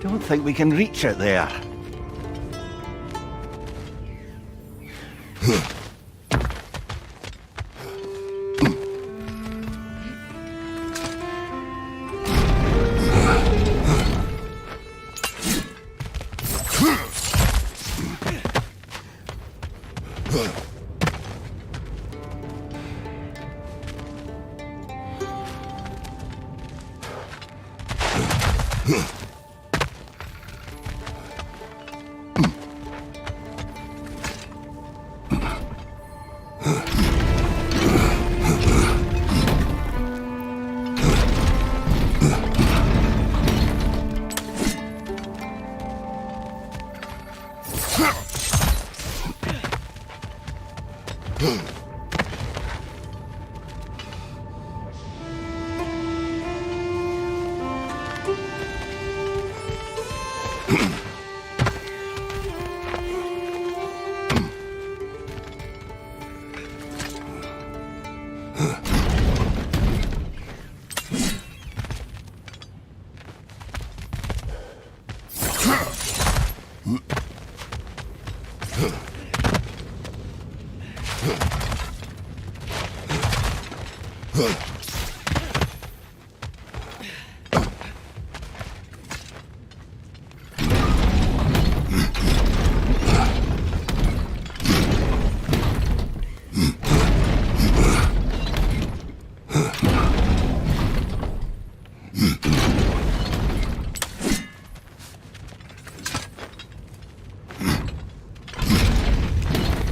Don't think we can reach it there.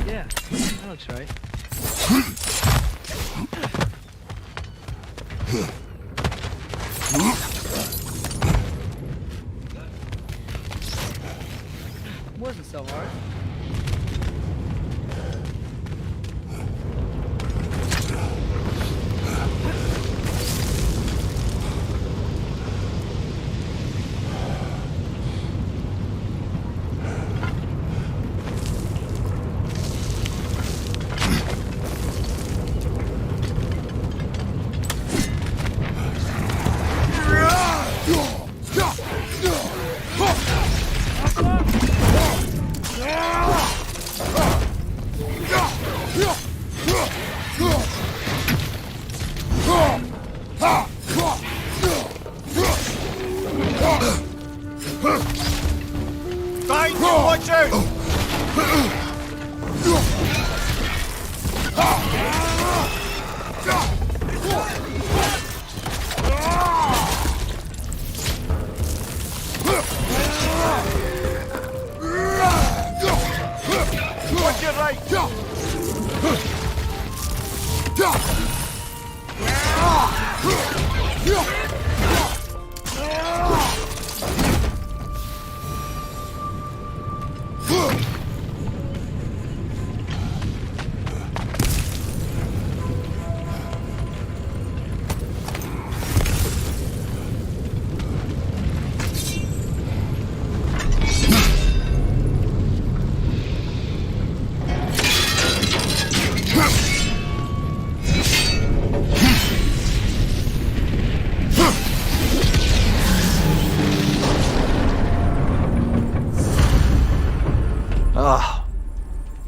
Yeah, that That looks right. Wasn't so hard. Watch out! Watch your right!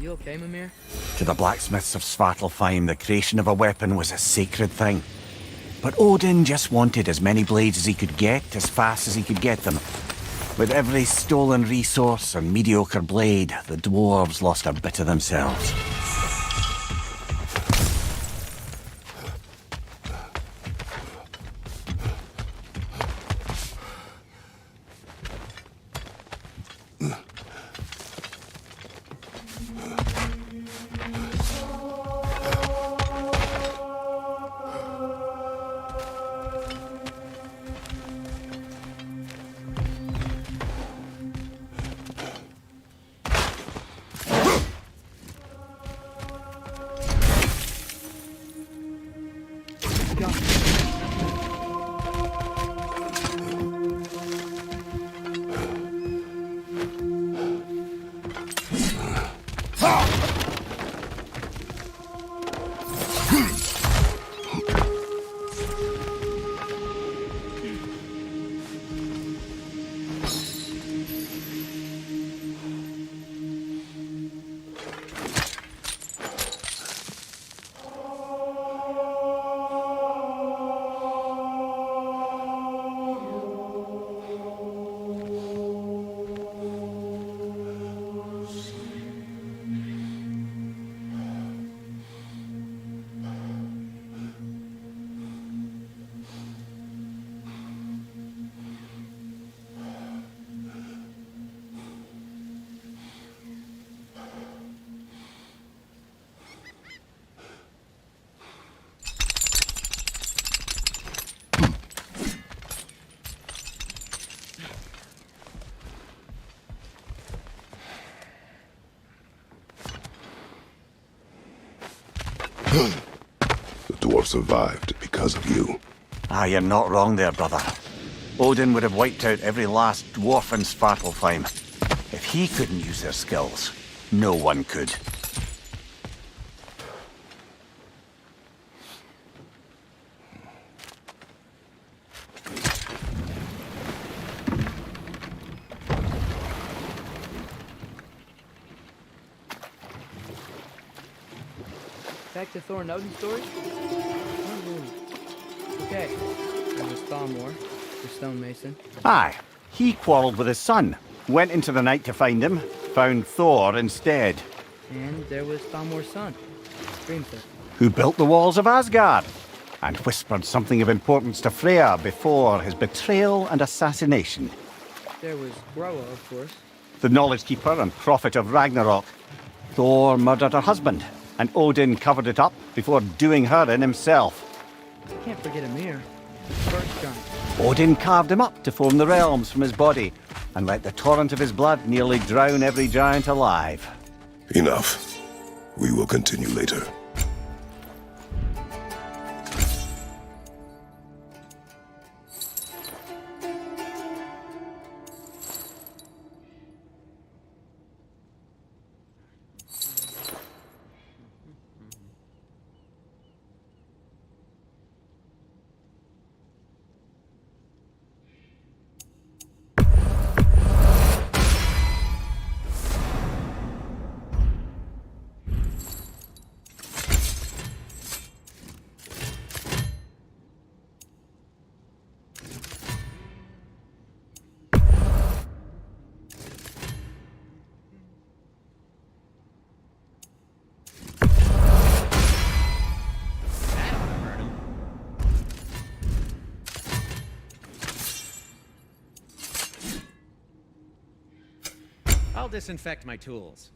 You okay, Mimir? To the blacksmiths of Svartalfheim, the creation of a weapon was a sacred thing. But Odin just wanted as many blades as he could get, as fast as he could get them. With every stolen resource and mediocre blade, the dwarves lost a bit of themselves. The dwarf survived because of you. Ah, you're not wrong there, brother. Odin would have wiped out every last dwarf in Svartalfheim. If he couldn't use their skills, no one could. Back to Thor and Odin's story? Okay, there was Thalmor, the stonemason. Aye, he quarrelled with his son, went into the night to find him, found Thor instead. And there was Thalmor's son, Grimthor. Who built the walls of Asgard, and whispered something of importance to Freya before his betrayal and assassination. There was Groa, of course. The knowledge keeper and prophet of Ragnarok. Thor murdered her husband, and Odin covered it up before doing her in himself. Can't forget Ymir. First giant. Odin carved him up to form the realms from his body, and let the torrent of his blood nearly drown every giant alive. Enough. We will continue later. I'll disinfect my tools.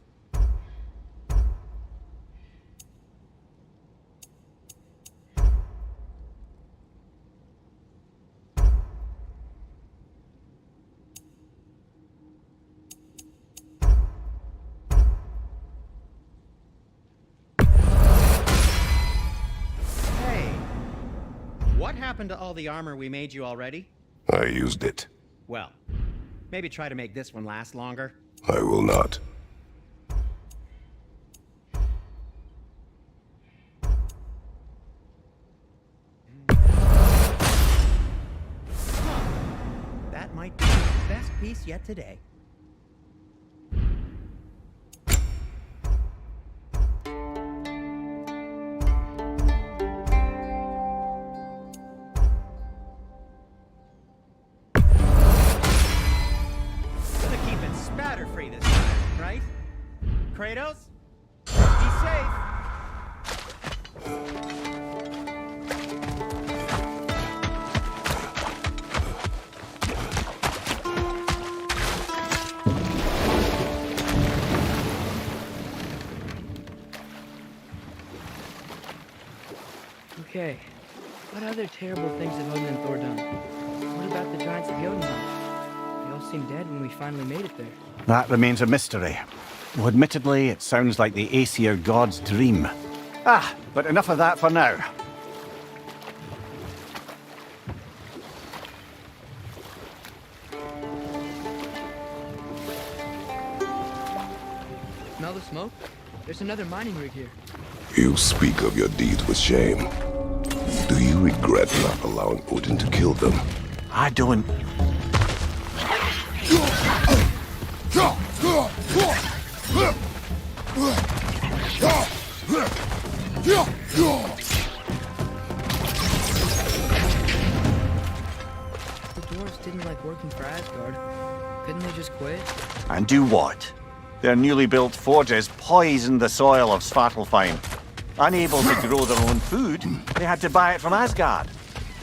Hey, what happened to all the armor we made you already? I used it. Well, maybe try to make this one last longer. I will not. That might be the best piece yet today. Gonna keep it spatter-free this time, right? Kratos? Be safe! Okay. What other terrible things have Odin and Thor done? What about the giants of Jotunheim? They all seemed dead when we finally made it there. That remains a mystery. Though admittedly, it sounds like the Aesir god's dream. But enough of that for now. Smell the smoke? There's another mining rig here. You speak of your deeds with shame. Do you regret not allowing Odin to kill them? I don't. The dwarves didn't like working for Asgard. Couldn't they just quit? And do what? Their newly built forges poisoned the soil of Svartalfheim. Unable to grow their own food, they had to buy it from Asgard.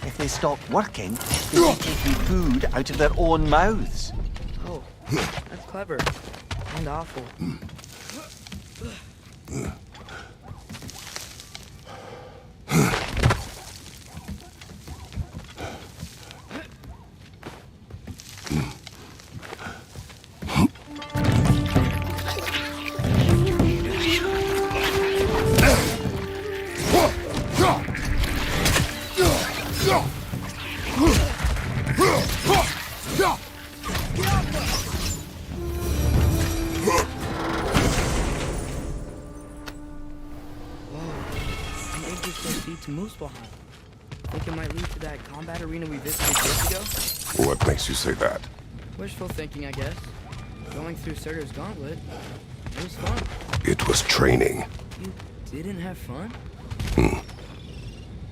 If they stopped working, they would take the food out of their own mouths. Oh, that's clever. And awful. To Muspelheim. Think it might lead to that combat arena we visited years ago? What makes you say that? Wishful thinking, I guess. Going through Surtur's gauntlet, it was fun. It was training. You didn't have fun?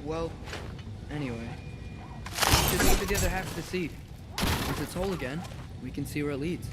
Well, anyway. Just look at the other half of the seed. Once it's whole again, we can see where it leads.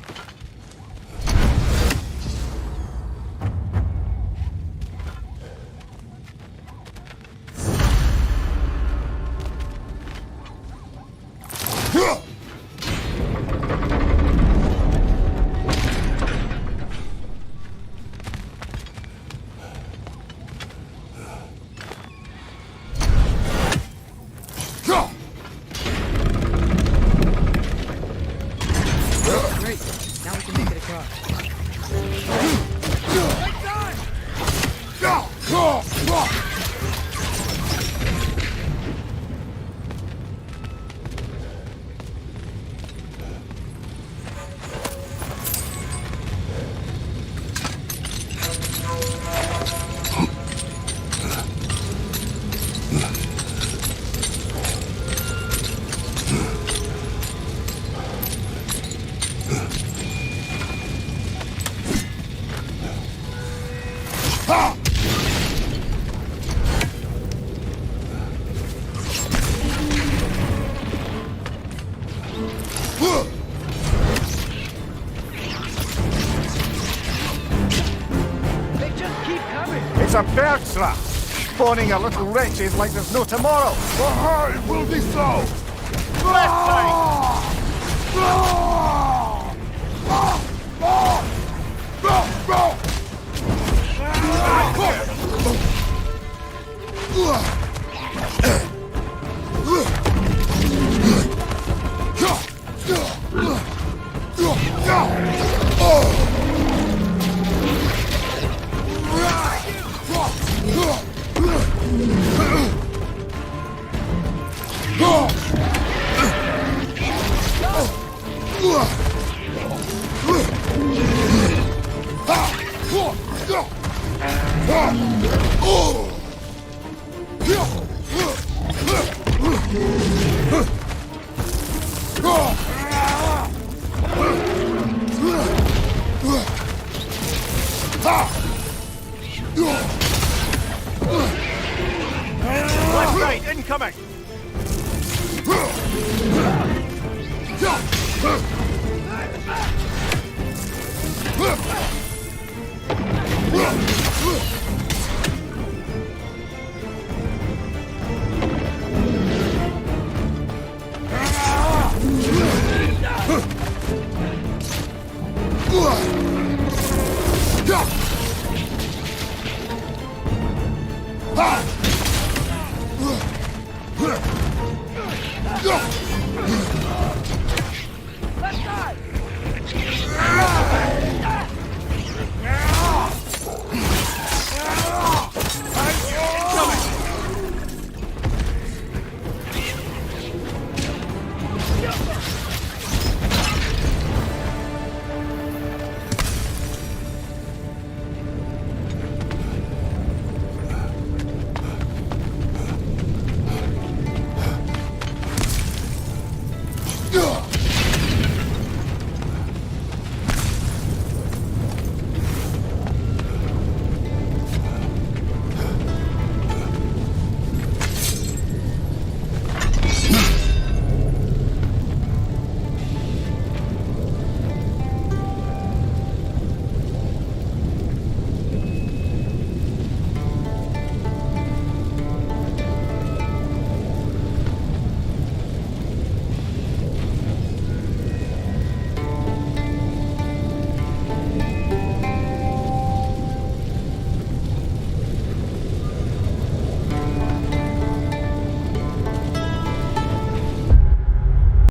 They just keep coming. It's a bird trap, spawning our little wretches like there's no tomorrow. It will be so! Left side! Left right, incoming! Left side.